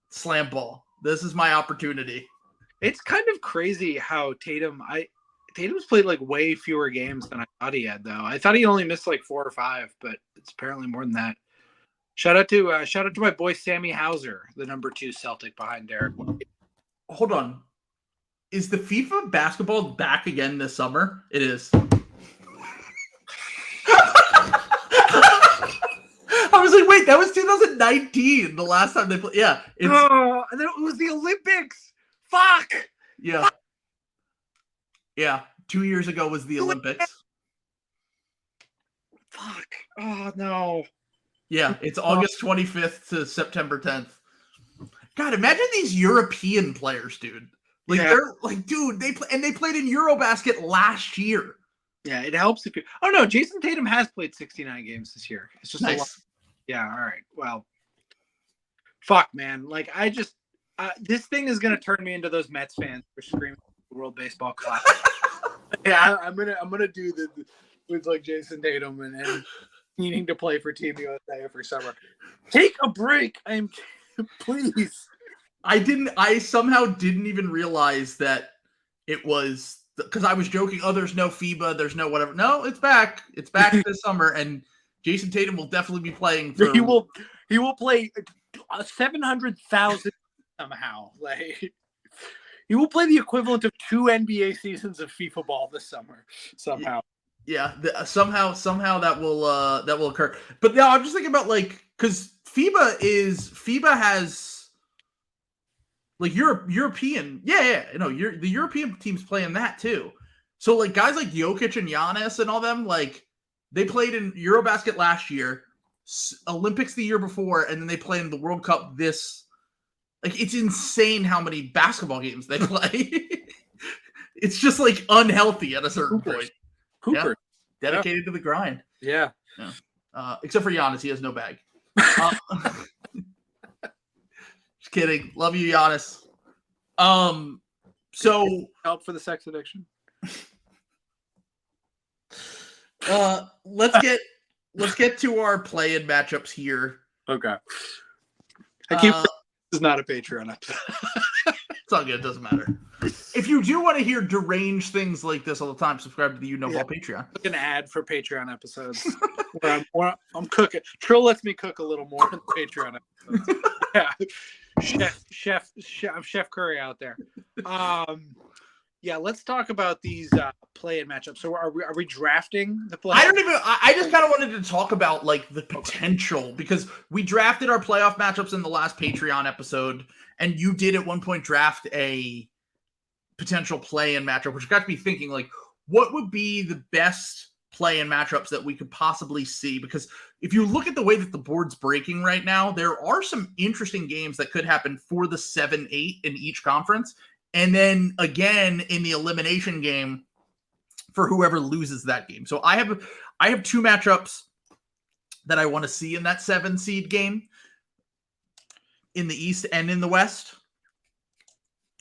slam ball. This is my opportunity. It's kind of crazy how Tatum's played like way fewer games than I thought he had, though. I thought he only missed like 4 or 5, but it's apparently more than that. Shout out to my boy Sammy Hauser, the number 2 Celtic behind Derek. Hold on, is the FIFA basketball back again this summer? It is. I was like, wait, that was 2019, the last time they played. Yeah, and then it was the Olympics. Fuck. Yeah. Fuck. Yeah. 2 years ago was the Olympics. Fuck. Oh, no. Yeah, it's August 25th to September 10th. God, imagine these European players, dude. Like, they're like, dude, they played in Eurobasket last year. Yeah, it helps if you. Oh, no, Jason Tatum has played 69 games this year. It's just nice. a lot. Yeah, all right. Well, fuck, man. Like, I just. This thing is gonna turn me into those Mets fans for screaming World Baseball Classic. Yeah, I'm gonna do the with like Jason Tatum and needing to play for Team USA every summer. Take a break, please. I somehow didn't even realize that it was because I was joking. Oh, there's no FIBA, there's no whatever. No, it's back. It's back this summer, and Jason Tatum will definitely be playing. He will play 700,000. Somehow, like he will play the equivalent of 2 NBA seasons of FIFA ball this summer. Somehow, yeah. Somehow that will occur. But now I'm just thinking about like because FIBA has like European, the European teams playing that too. So like guys like Jokic and Giannis and all them, like they played in Eurobasket last year, Olympics the year before, and then they played in the World Cup this. Like, it's insane how many basketball games they play. It's just, like, unhealthy at a certain point. Cooper. Yeah. Dedicated to the grind. Yeah. Except for Giannis. He has no bag. Just kidding. Love you, Giannis. So... Help for the sex addiction. Let's get to our play-in matchups here. Okay. I keep... This is not a Patreon episode. It's all good. It doesn't matter. If you do want to hear deranged things like this all the time, subscribe to the You Know Ball Patreon. Like an ad for Patreon episodes where I'm cooking. Trill lets me cook a little more on Patreon episodes. Yeah, I'm Chef Curry out there. Yeah, let's talk about these play-in matchups. So are we drafting the play? I just kind of wanted to talk about like the potential because we drafted our playoff matchups in the last Patreon episode, and you did at one point draft a potential play-in matchup, which got me thinking like, what would be the best play-in matchups that we could possibly see? Because if you look at the way that the board's breaking right now, there are some interesting games that could happen for the 7-8 in each conference. And then again in the elimination game for whoever loses that game. So I have 2 matchups that I want to see in that 7 seed game in the East and in the West.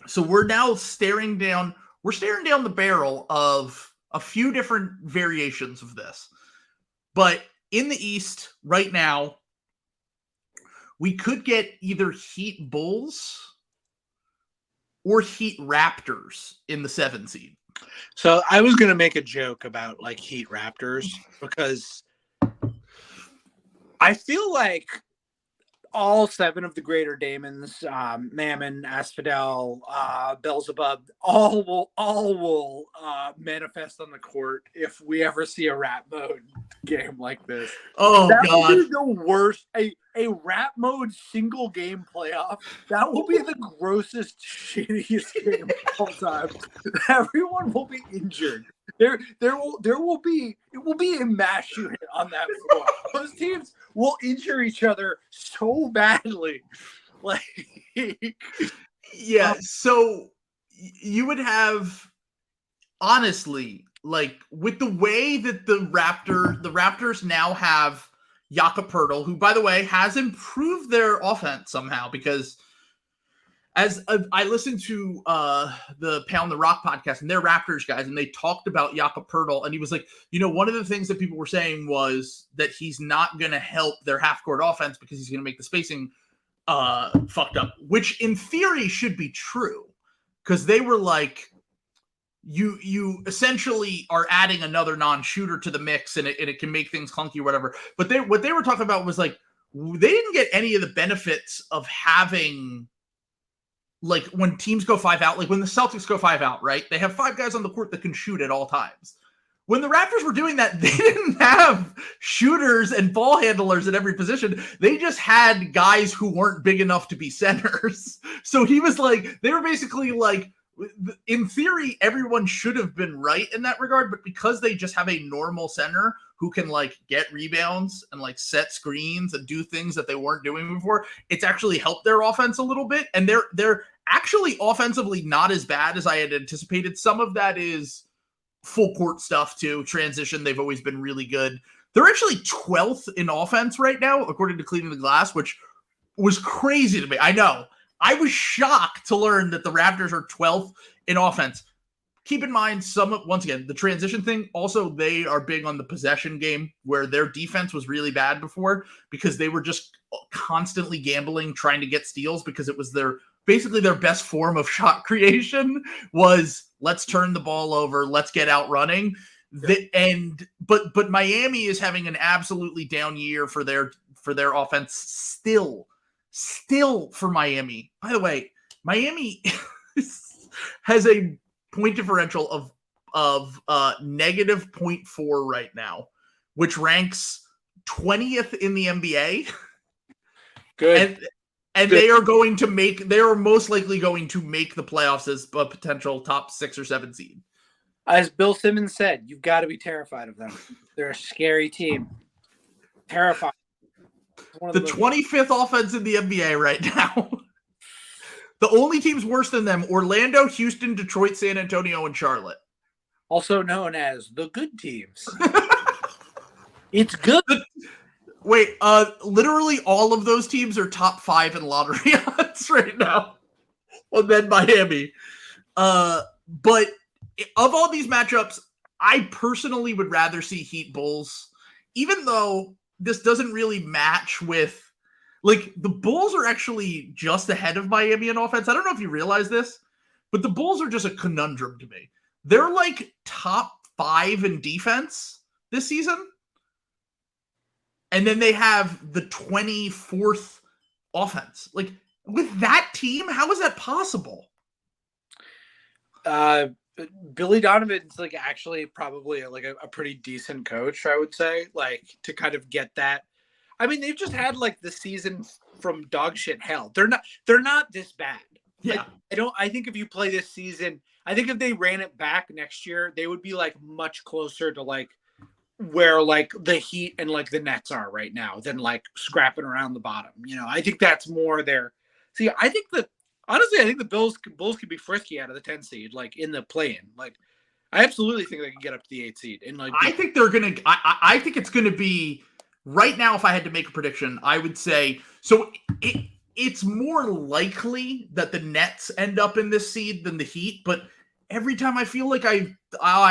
So we're now staring down the barrel of a few different variations of this. But in the East right now, we could get either Heat Bulls or Heat Raptors in the 7 seed. So I was going to make a joke about like Heat Raptors because I feel like all 7 of the greater Damons, Mammon, Asphodel, Beelzebub, all will manifest on the court if we ever see a rap mode game like this. Oh, that God. Would be the worst. A rap mode single game playoff. That will be the grossest, shittiest game of all time. Everyone will be injured. There will be a mass shooting on that floor. Those teams will injure each other so badly. Like, yeah. So you would have, honestly, like with the way that the Raptors now have Jakob Poeltl, who, by the way, has improved their offense somehow, because as I listened to the Pound the Rock podcast, and they're Raptors guys, and they talked about Jakob Poeltl, and he was like, one of the things that people were saying was that he's not going to help their half-court offense because he's going to make the spacing fucked up, which in theory should be true, because they were like, you essentially are adding another non-shooter to the mix, and it can make things clunky or whatever. But what they were talking about was like, they didn't get any of the benefits of having, like, when teams go 5 out, like when the Celtics go 5 out, right? They have 5 guys on the court that can shoot at all times. When the Raptors were doing that, they didn't have shooters and ball handlers at every position. They just had guys who weren't big enough to be centers. So he was like, they were basically like, in theory, everyone should have been right in that regard, but because they just have a normal center who can like get rebounds and like set screens and do things that they weren't doing before, it's actually helped their offense a little bit. And they're actually offensively not as bad as I had anticipated. Some of that is full court stuff too. Transition, they've always been really good. They're actually 12th in offense right now, according to Cleaning the Glass, which was crazy to me. I know. I was shocked to learn that the Raptors are 12th in offense. Keep in mind, once again, the transition thing. Also, they are big on the possession game, where their defense was really bad before because they were just constantly gambling, trying to get steals, because it was basically their best form of shot creation was, let's turn the ball over, let's get out running. Yeah. But Miami is having an absolutely down year for their offense still for Miami. By the way, Miami has a point differential of negative 0.4 right now, which ranks 20th in the NBA. Good. And Good. they are most likely going to make the playoffs as a potential top 6 or 7 seed. As Bill Simmons said, you've got to be terrified of them. They're a scary team. Terrified. The 25th offense in the NBA right now. The only teams worse than them: Orlando, Houston, Detroit, San Antonio, and Charlotte. Also known as the good teams. It's good. Literally all of those teams are top 5 in lottery odds right now. And then Miami. But of all these matchups, I personally would rather see Heat Bulls, even though this doesn't really match with, like, the Bulls are actually just ahead of Miami in offense. I don't know if you realize this, but the Bulls are just a conundrum to me. They're like top 5 in defense this season. And then they have the 24th offense. Like, with that team, how is that possible? Billy Donovan's like actually probably like a pretty decent coach, I would say, like, to kind of get that. I mean, they've just had like the season from dog shit hell. They're not this bad. Yeah. Like, I think if you play this season, I think if they ran it back next year, they would be like much closer to like where like the Heat and like the Nets are right now than like scrapping around the bottom. I think that's more their. See, I think the Bulls could be frisky out of the 10 seed, like in the play-in. Like, I absolutely think they can get up to the 8 seed. And like, I think they're gonna. I think it's gonna be right now. If I had to make a prediction, I would say so. It's more likely that the Nets end up in this seed than the Heat. But every time I feel like I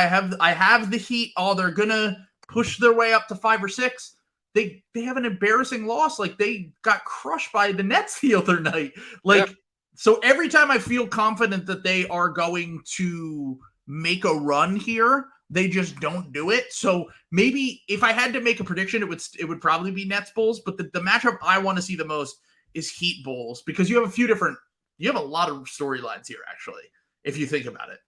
have the Heat, they're gonna push their way up to 5 or 6. They have an embarrassing loss. Like, they got crushed by the Nets the other night. Like. Yeah. So every time I feel confident that they are going to make a run here, they just don't do it. So maybe if I had to make a prediction, it would probably be Nets Bulls. But the matchup I want to see the most is Heat Bulls, because you have a lot of storylines here, actually, if you think about it.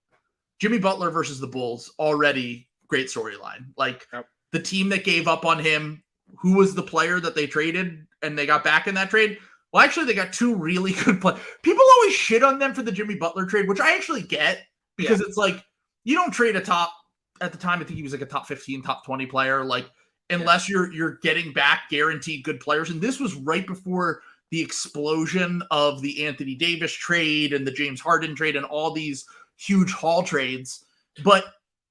Jimmy Butler versus the Bulls, already great storyline. Like, the team that gave up on him, who was the player that they traded and they got back in that trade? Well, actually, they got two really good players. People always shit on them for the Jimmy Butler trade, which I actually get because it's like you don't trade a top at the time. I think he was like a top 15, top 20 player, like unless you're getting back guaranteed good players. And this was right before the explosion of the Anthony Davis trade and the James Harden trade and all these huge haul trades. But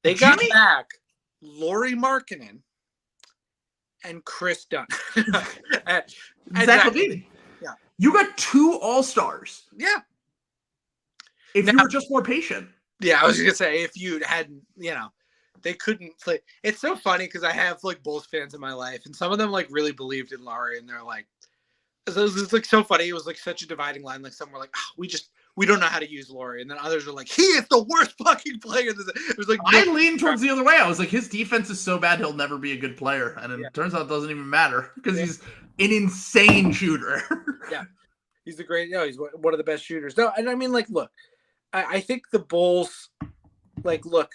they got back Lauri Markkanen and Chris Dunn. and Zach LaVine. Yeah. You got two all-stars. Yeah. If you were just more patient. Yeah, I was going to say, if you hadn't, they couldn't play. It's so funny because I have like Bulls fans in my life, and some of them like really believed in Lauri, and they're like, it's like so funny. It was like such a dividing line. Like some were like, we don't know how to use Lauri, and then others are like, he is the worst fucking player. It was like I leaned towards the other way. I was like, his defense is so bad he'll never be a good player, and it turns out it doesn't even matter because he's an insane shooter. Yeah, he's he's one of the best shooters. No, and I mean, like, look, I think the Bulls, like, look,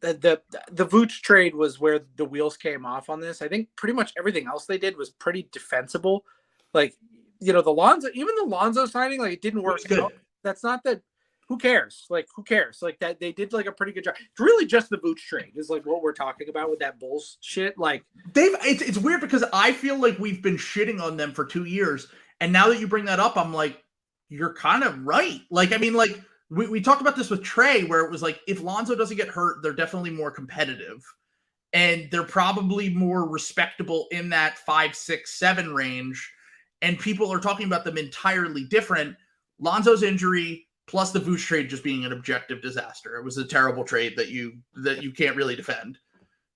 the Vooch trade was where the wheels came off on this. I think pretty much everything else they did was pretty defensible. Like, the Lonzo signing, like, it didn't work out. That's not that. Who cares? Like, who cares? Like, that they did like a pretty good job. It's really just the Vooch trade is like what we're talking about with that Bulls shit. Like, it's weird because I feel like we've been shitting on them for 2 years, and now that you bring that up, I'm like, you're kind of right. Like, I mean, like. We talked about this with Trey, where it was like, if Lonzo doesn't get hurt, they're definitely more competitive. And they're probably more respectable in that 5, 6, 7 range. And people are talking about them entirely different. Lonzo's injury plus the Vooch trade just being an objective disaster. It was a terrible trade that you can't really defend.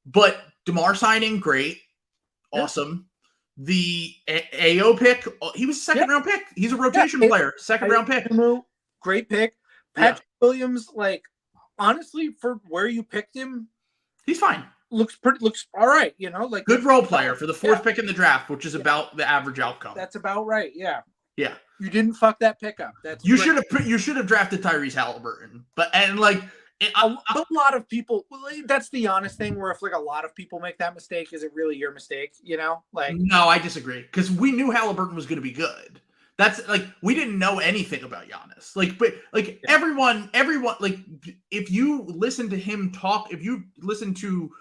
But DeMar signing, great. Awesome. The AO pick, he was a second-round pick. He's a rotation player. Second-round pick. Great pick. Patrick Williams, like, honestly, for where you picked him, he's fine. Looks all right, like good role player for the fourth pick in the draft, which is about the average outcome. That's about right. Yeah. Yeah. You didn't fuck that pickup. You should have drafted Tyrese Halliburton, a lot of people. That's the honest thing. Where if like a lot of people make that mistake, is it really your mistake? Like, no, I disagree because we knew Halliburton was going to be good. That's like, we didn't know anything about Giannis. Everyone, like, if you listen to him talk, if you listen to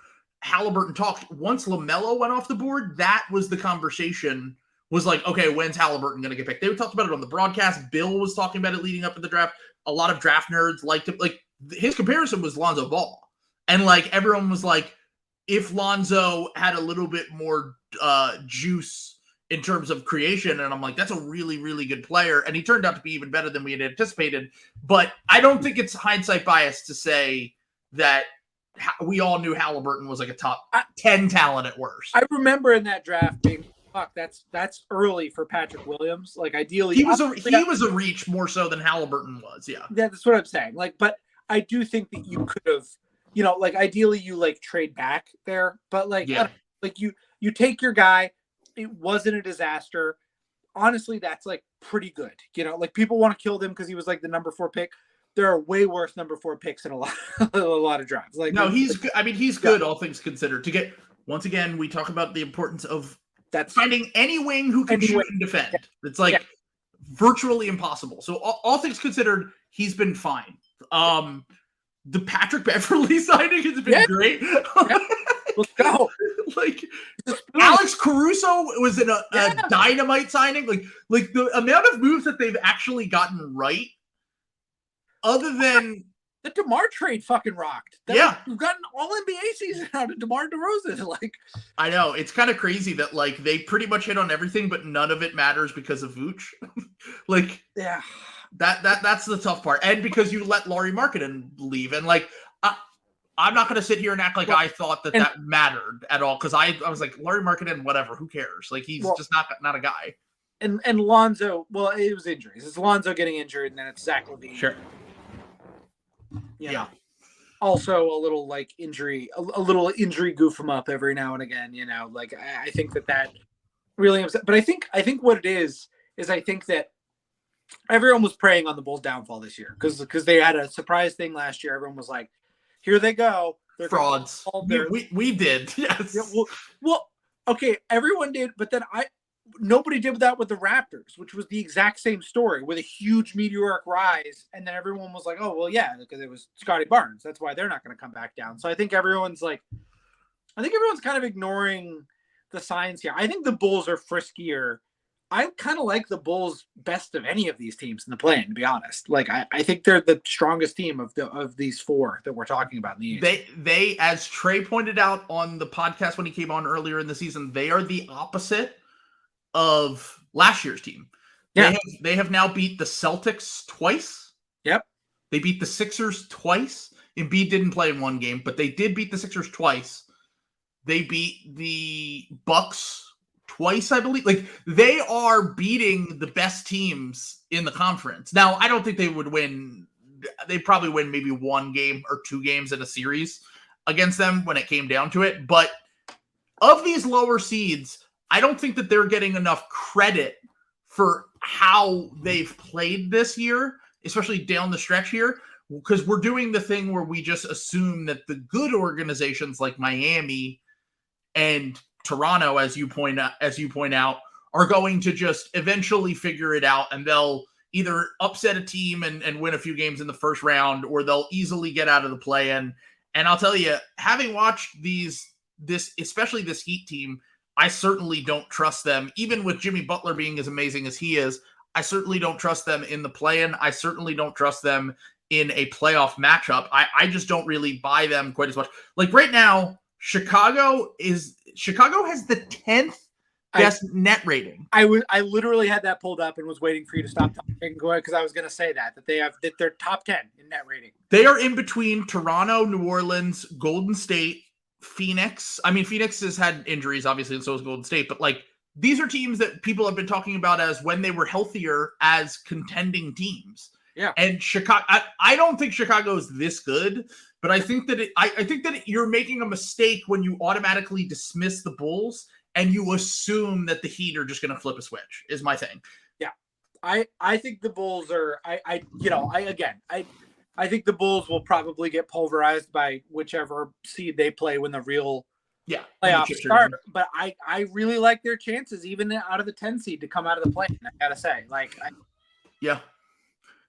Halliburton talk, once LaMelo went off the board, that was the conversation, was like, okay, when's Halliburton going to get picked? They talked about it on the broadcast. Bill was talking about it leading up to the draft. A lot of draft nerds liked it. Like, his comparison was Lonzo Ball. And like, everyone was like, if Lonzo had a little bit more juice in terms of creation, and I'm like, that's a really, really good player, and he turned out to be even better than we had anticipated. But I don't think it's hindsight bias to say that we all knew Halliburton was like a top 10 talent at worst. I remember in that draft being, fuck, that's early for Patrick Williams. Like, ideally, he was a reach more so than Halliburton was. Yeah, that's what I'm saying. Like, but I do think that you could have, like, ideally you like trade back there, but like, like you take your guy. It wasn't a disaster. Honestly, that's like pretty good. Like, people want to kill them because he was like the number 4 pick. There are way worse number 4 picks in a lot of drafts. Like, no, he's good. I mean, he's good, all things considered. To get, once again, we talk about the importance of finding any wing who can shoot and defend. It's like virtually impossible. So all things considered, he's been fine. The Patrick Beverley signing has been great. Let's go. Like, Alex Caruso was in a dynamite signing. Like the amount of moves that they've actually gotten right, other than the DeMar trade, fucking rocked. We've gotten all NBA season out of DeMar DeRozan. Like, I know it's kind of crazy that like they pretty much hit on everything, but none of it matters because of Vooch. Like, that's the tough part, and because you let Lauri Markkanen leave, and like. I'm not going to sit here and act like I thought that mattered at all, because I was like, Lauri Markkanen, whatever, who cares? Like, he's just not a guy. And Lonzo, well, it was injuries. It's Lonzo getting injured, and then it's Zach LaVine. Sure. Yeah. Also, a little like injury, a little injury goof him up every now and again. Like, I think that really upset. But I think what it is I think that everyone was preying on the Bulls' downfall this year because they had a surprise thing last year. Everyone was like, here they go. frauds. We did. Yes. Yeah, well, okay, everyone did, but then nobody did that with the Raptors, which was the exact same story with a huge meteoric rise, and then everyone was like, "Oh, well, yeah, because it was Scotty Barnes. That's why they're not going to come back down." So I think everyone's kind of ignoring the science here. I think the Bulls are friskier. I kind of like the Bulls best of any of these teams in the play-in, to be honest. Like I think they're the strongest team of these four that we're talking about in the East. They, as Trey pointed out on the podcast when he came on earlier in the season, they are the opposite of last year's team. Yeah. They have now beat the Celtics twice. Yep. They beat the Sixers twice. Embiid didn't play in one game, but they did beat the Sixers twice. They beat the Bucks twice, I believe. Like, they are beating the best teams in the conference. Now, I don't think they would win. They probably win maybe one game or two games in a series against them when it came down to it. But of these lower seeds, I don't think that they're getting enough credit for how they've played this year, especially down the stretch here, because we're doing the thing where we just assume that the good organizations like Miami and Toronto, as you point out, are going to just eventually figure it out, and they'll either upset a team and win a few games in the first round, or they'll easily get out of the play-in. And I'll tell you, having watched especially this Heat team, I certainly don't trust them. Even with Jimmy Butler being as amazing as he is, I certainly don't trust them in the play-in. I certainly don't trust them in a playoff matchup. I just don't really buy them quite as much. Like right now, Chicago has the 10th best net rating. I literally had that pulled up and was waiting for you to stop talking because I was going to say that they're top 10 in net rating. They are in between Toronto, New Orleans, Golden State, Phoenix. I mean, Phoenix has had injuries, obviously, and so has Golden State. But like, these are teams that people have been talking about as when they were healthier as contending teams. Yeah. And Chicago, I don't think Chicago is this good, but I think that you're making a mistake when you automatically dismiss the Bulls and you assume that the Heat are just going to flip a switch. Is my thing. Yeah, I think the Bulls are. I think the Bulls will probably get pulverized by whichever seed they play when the real playoffs start. But I really like their chances, even out of the 10 seed, to come out of the play. I gotta say, yeah.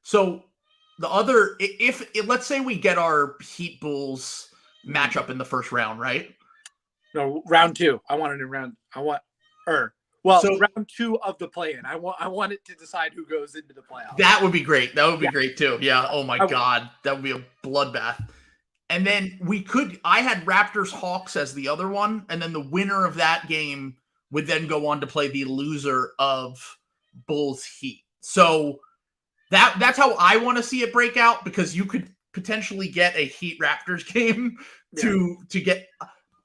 So the other, if let's say we get our Heat Bulls matchup in the first round, right? No, round two. Round two of the play-in. I want it to decide who goes into the playoffs. That would be great. That would be great too. Yeah. Oh my God, that would be a bloodbath. And then I had Raptors Hawks as the other one, and then the winner of that game would then go on to play the loser of Bulls Heat. So that's how I want to see it break out, because you could potentially get a Heat Raptors game to get.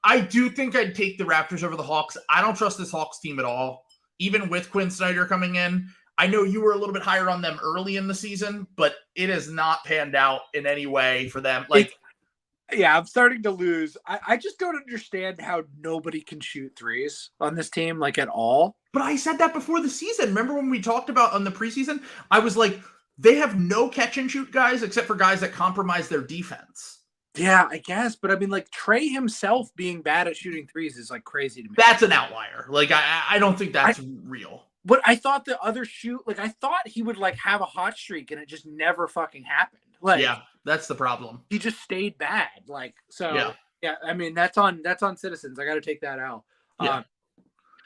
I do think I'd take the Raptors over the Hawks. I don't trust this Hawks team at all, even with Quinn Snyder coming in. I know you were a little bit higher on them early in the season, but it has not panned out in any way for them. I'm starting to lose. I just don't understand how nobody can shoot threes on this team, at all. But I said that before the season. Remember when we talked about on the preseason? I was like, they have no catch and shoot guys except for guys that compromise their defense. Yeah, I guess. But I mean, Trey himself being bad at shooting threes is crazy to me. That's an outlier. I don't think that's real. But I thought the other I thought he would have a hot streak, and it just never fucking happened. Yeah, that's the problem. He just stayed bad. Yeah. I mean, that's on Citizens. I got to take that out. Yeah.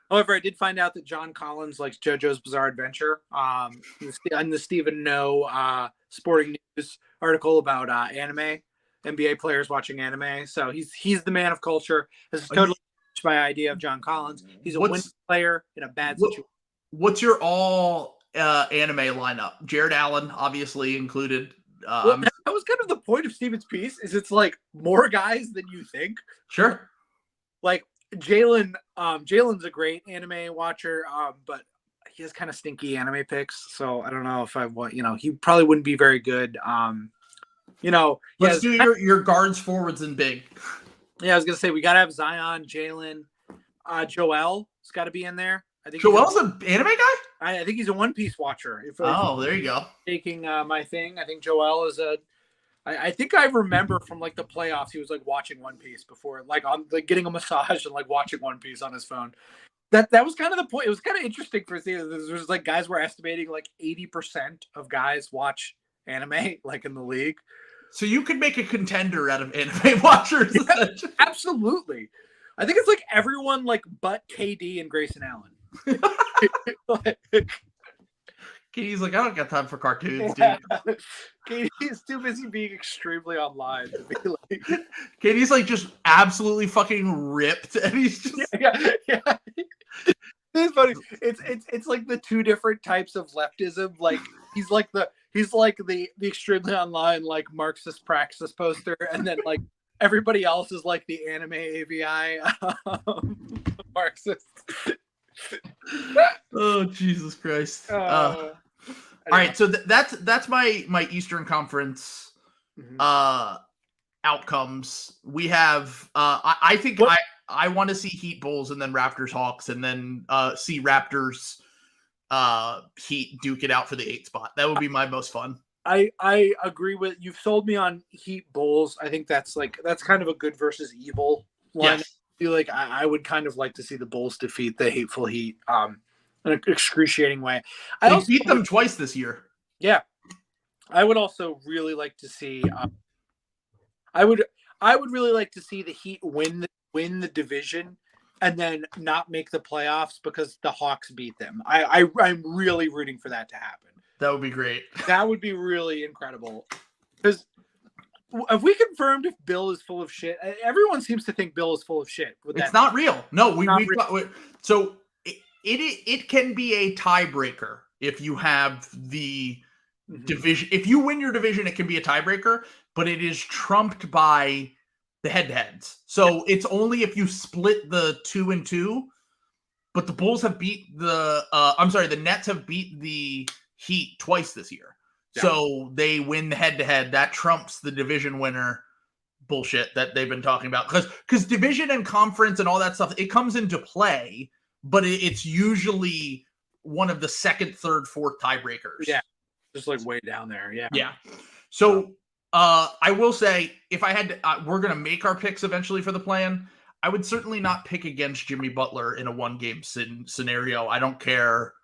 However, I did find out that John Collins likes JoJo's Bizarre Adventure. On the Stephen No Sporting News article about anime, NBA players watching anime. So he's the man of culture. This is totally my idea of John Collins. He's a winning player in a bad situation. What's your all anime lineup? Jared Allen, obviously included. That was kind of the point of Steven's piece. Is it's more guys than you think. Sure. Jalen's a great anime watcher, but he has kind of stinky anime picks. So I don't know if I want. He probably wouldn't be very good. Let's do your guards, forwards, and big. Yeah, I was gonna say we gotta have Zion, Jalen, Joel's got to be in there. I think Joel's an anime guy. I think he's a One Piece watcher. There you go. Taking my thing, I think Joel is a I think I remember from like the playoffs, he was like watching One Piece before, like on like getting a massage and like watching One Piece on his phone. That was kind of the point. It was kind of interesting for seeing. There's like guys were estimating like 80% of guys watch anime like in the league. So you could make a contender out of anime watchers. Yeah, absolutely. I think it's like everyone like but KD and Grayson Allen. KD's like, I don't got time for cartoons, dude. KD is too busy being extremely online to be like. KD's like just absolutely fucking ripped, and he's just yeah. It's funny. It's like the two different types of leftism. Like he's like the extremely online like Marxist praxis poster, and then like everybody else is like the anime AVI Marxist. Oh Jesus Christ! All right, so that's my Eastern Conference outcomes. We have I think I want to see Heat Bulls and then Raptors Hawks and then see Raptors Heat duke it out for the 8th spot. That would be my most fun. I agree with you've sold me on Heat Bulls. I think that's kind of a good versus evil line. Yes. I feel like I would kind of like to see the Bulls defeat the hateful Heat in an excruciating way. They beat them twice this year. Yeah. I would also really like to see I would really like to see the Heat win the division and then not make the playoffs because the Hawks beat them. I'm really rooting for that to happen. That would be great. That would be really incredible. Because have we confirmed if Bill is full of shit? Everyone seems to think Bill is full of shit. It's not real. No, we've got, so it can be a tiebreaker if you have the division. If you win your division, it can be a tiebreaker, but it is trumped by the head-to-heads. So it's only if you split the 2-2. But the Bulls have beat the Nets have beat the Heat twice this year. Yeah. So they win the head-to-head. That trumps the division winner bullshit that they've been talking about. Because division and conference and all that stuff, it comes into play, but it's usually one of the second, third, fourth tiebreakers. Yeah, just like way down there. Yeah. Yeah. So I will say, if I had to, we're going to make our picks eventually for the plan. I would certainly not pick against Jimmy Butler in a one-game scenario. I don't care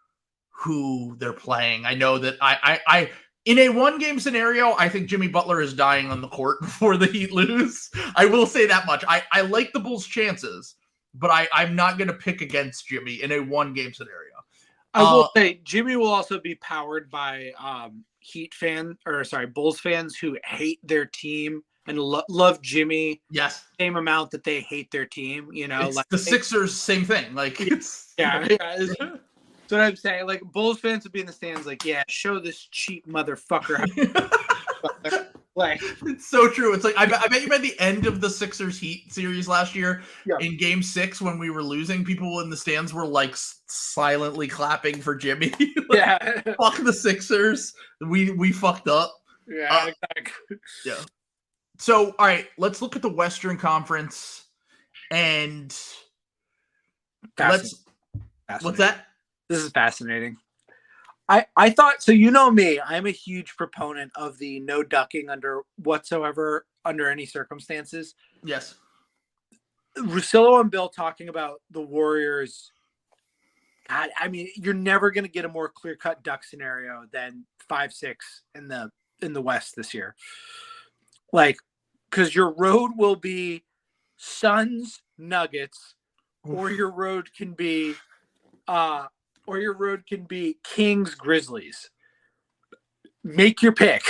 who they're playing. I know that I in a one-game scenario, I think Jimmy Butler is dying on the court before the Heat lose. I will say that much. I like the Bulls' chances, but I'm not going to pick against Jimmy in a one-game scenario. I will say Jimmy will also be powered by Bulls fans who hate their team and love Jimmy. Yes, same amount that they hate their team. You know, it's like the Sixers, same thing. Like, it's That's what I'm saying. Like, Bulls fans would be in the stands, like, yeah, show this cheap motherfucker. Like, it's so true. It's like I bet you by the end of the Sixers Heat series last year, in Game 6 when we were losing, people in the stands were like silently clapping for Jimmy. Like, fuck the Sixers. We fucked up. Yeah, exactly. Yeah. So, all right, let's look at the Western Conference and what's that? This is fascinating. I thought, so you know me, I'm a huge proponent of the no ducking under any circumstances. Yes. Russillo and Bill talking about the Warriors. God, I mean, you're never going to get a more clear-cut duck scenario than 5-6 in the West this year. Like, because your road will be Suns, Nuggets, or your road can be Kings, Grizzlies. Make your pick.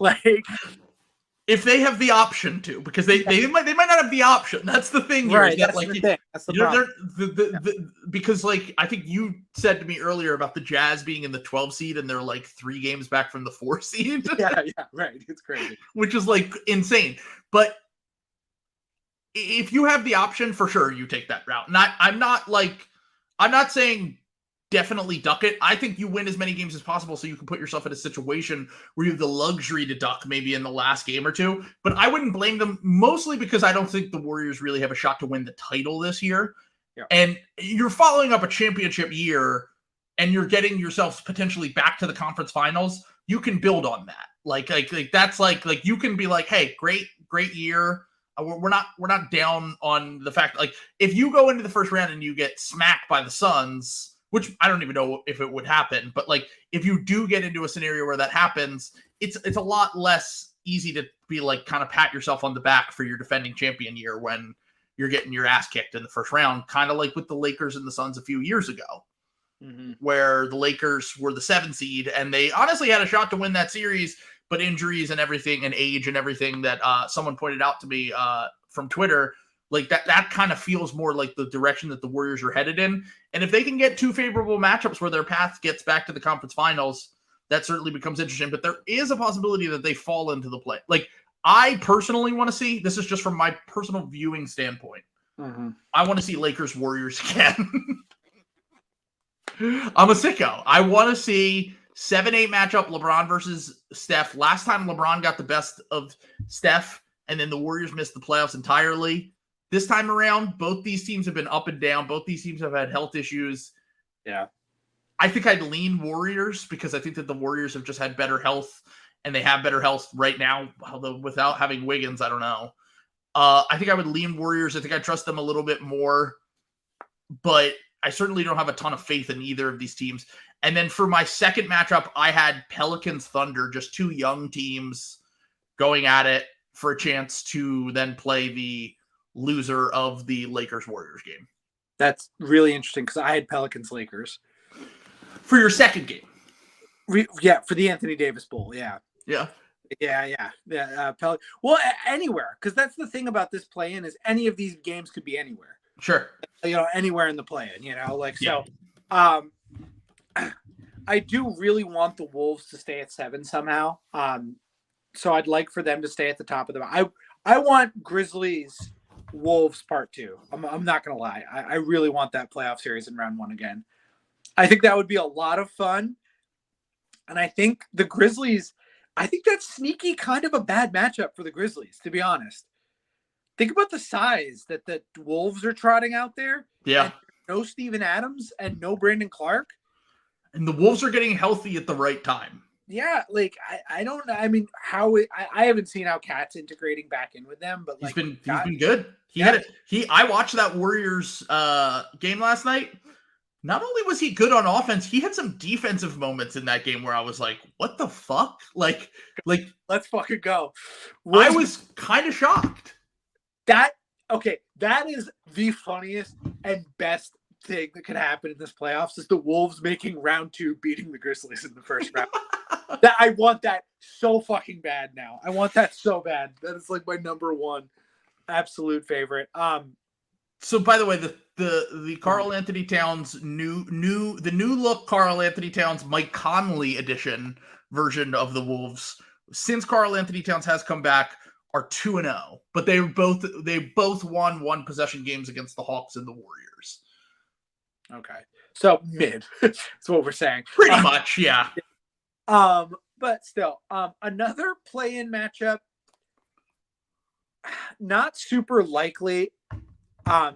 Like, if they have the option to, because they might not have the option. That's the thing, right? That's the thing. That's the problem. Because, like, I think you said to me earlier about the Jazz being in the 12 seed and they're like 3 games back from the 4 seed. Yeah, right. It's crazy. Which is like insane. But if you have the option, for sure, you take that route. I'm not saying definitely duck it. I think you win as many games as possible so you can put yourself in a situation where you have the luxury to duck maybe in the last game or two. But I wouldn't blame them, mostly because I don't think the Warriors really have a shot to win the title this year. Yeah. And you're following up a championship year and you're getting yourself potentially back to the conference finals. You can build on that. Like that's like you can be like, hey, great year. We're not down on the fact, like, if you go into the first round and you get smacked by the Suns, which I don't even know if it would happen, but like if you do get into a scenario where that happens, it's a lot less easy to be like kind of pat yourself on the back for your defending champion year when you're getting your ass kicked in the first round, kind of like with the Lakers and the Suns a few years ago, where the Lakers were the 7 seed and they honestly had a shot to win that series. But injuries and everything and age and everything that someone pointed out to me from Twitter, like that kind of feels more like the direction that the Warriors are headed in. And if they can get 2 favorable matchups where their path gets back to the conference finals, that certainly becomes interesting. But there is a possibility that they fall into the play. Like, I personally want to see, this is just from my personal viewing standpoint, I want to see Lakers Warriors again. I'm a sicko. I want to see 7-8 matchup, LeBron versus Steph. Last time LeBron got the best of Steph, and then the Warriors missed the playoffs entirely. This time around, both these teams have been up and down. Both these teams have had health issues. Yeah. I think I'd lean Warriors because I think that the Warriors have just had better health, and they have better health right now, although without having Wiggins, I don't know. I think I would lean Warriors. I think I trust them a little bit more, but I certainly don't have a ton of faith in either of these teams. And then for my second matchup, I had Pelicans Thunder, just 2 young teams going at it for a chance to then play the loser of the Lakers Warriors game. That's really interesting because I had Pelicans Lakers. For your second game. Yeah, for the Anthony Davis Bowl. Yeah. Yeah. Well, anywhere, because that's the thing about this play-in is any of these games could be anywhere. Sure. Anywhere in the play-in, so. I do really want the Wolves to stay at 7 somehow. So I'd like for them to stay at the top of the. I want Grizzlies Wolves part 2. I'm not gonna lie. I really want that playoff series in round 1 again. I think that would be a lot of fun. And I think the Grizzlies, I think that's sneaky kind of a bad matchup for the Grizzlies, to be honest. Think about the size that the Wolves are trotting out there. Yeah. No Steven Adams and no Brandon Clark. And the Wolves are getting healthy at the right time. Yeah, like I don't know. I mean, I haven't seen how Cat's integrating back in with them, but like he's been good. I watched that Warriors game last night. Not only was he good on offense, he had some defensive moments in that game where I was like, what the fuck? Like let's fucking go. I was kind of shocked. That is the funniest and best thing that could happen in this playoffs is the Wolves making round 2 beating the Grizzlies in the first round. I want that so fucking bad now. I want that so bad. That is like my number 1 absolute favorite. So by the way, the Karl Anthony Towns new look Karl Anthony Towns Mike Conley edition version of the Wolves since Karl Anthony Towns has come back are 2-0, but they both won 1 possession games against the Hawks and the Warriors. Okay. So mid. That's what we're saying. Pretty much, yeah. But still, another play-in matchup, not super likely,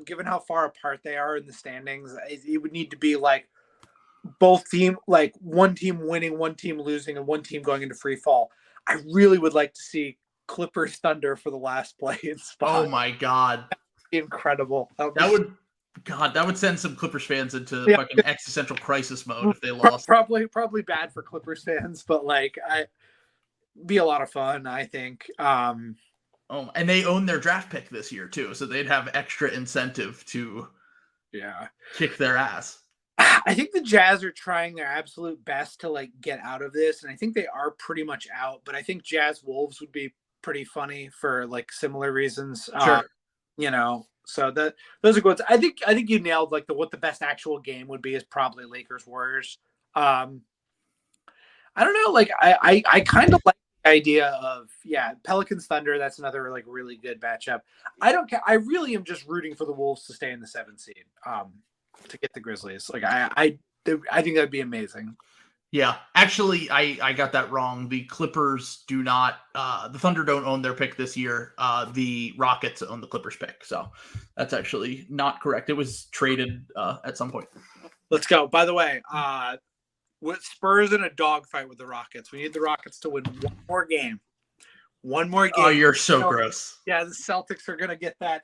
given how far apart they are in the standings. It would need to be like both team, like one team winning, one team losing, and one team going into free fall. I really would like to see Clippers Thunder for the last play-in spot. Oh my God. That'd be incredible. That would send some Clippers fans into fucking existential crisis mode if they lost. Probably bad for Clippers fans, but like be a lot of fun, I think. And they own their draft pick this year too, so they'd have extra incentive to kick their ass. I think the Jazz are trying their absolute best to like get out of this, and I think they are pretty much out, but I think Jazz Wolves would be pretty funny for like similar reasons. Sure. So those are good. I think you nailed like what the best actual game would be is probably Lakers Warriors. I don't know. Like I kind of like the idea of Pelicans Thunder. That's another like really good matchup. I don't care. I really am just rooting for the Wolves to stay in the 7th seed to get the Grizzlies. Like I think that'd be amazing. Yeah, actually, I got that wrong. The Clippers do not, the Thunder don't own their pick this year. The Rockets own the Clippers pick. So that's actually not correct. It was traded at some point. Let's go. By the way, with Spurs in a dogfight with the Rockets. We need the Rockets to win one more game. One more game. Oh, you're so gross. Yeah, the Celtics are gonna get that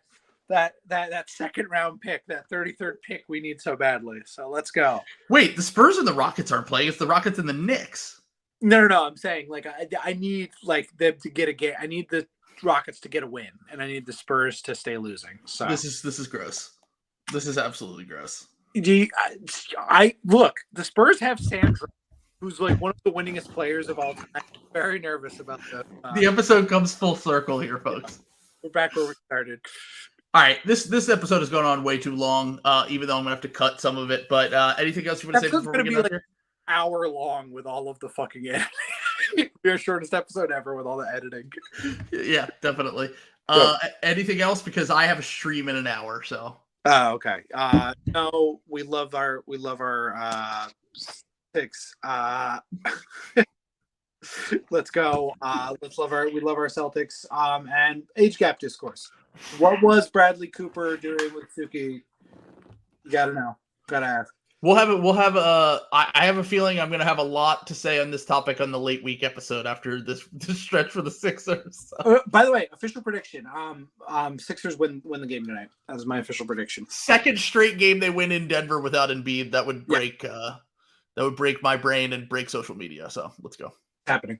second round pick, that 33rd pick we need so badly. So let's go. Wait, the Spurs and the Rockets aren't playing. It's the Rockets and the Knicks. No. I'm saying like I need like them to get a game. I need the Rockets to get a win, and I need the Spurs to stay losing. So this is gross. This is absolutely gross. I look. The Spurs have Sandra, who's like one of the winningest players of all time. I'm very nervous about the. The episode comes full circle here, folks. We're back where we started. All right, this episode has gone on way too long. Even though I'm gonna have to cut some of it, but anything else you want to say before we get out here? Hour long with all of the fucking editing. Our shortest episode ever with all the editing. Yeah, definitely. Anything else? Because I have a stream in an hour, so. Oh, okay. No, we love our picks. Let's go. We love our Celtics. And age gap discourse. What was Bradley Cooper doing with Suki? You gotta know. Gotta ask. We'll have I have a feeling I'm gonna have a lot to say on this topic on the late week episode after this stretch for the Sixers. So. By the way, official prediction. Sixers win the game tonight. That was my official prediction. Second straight game they win in Denver without Embiid. That would break my brain and break social media. So let's go. Happening.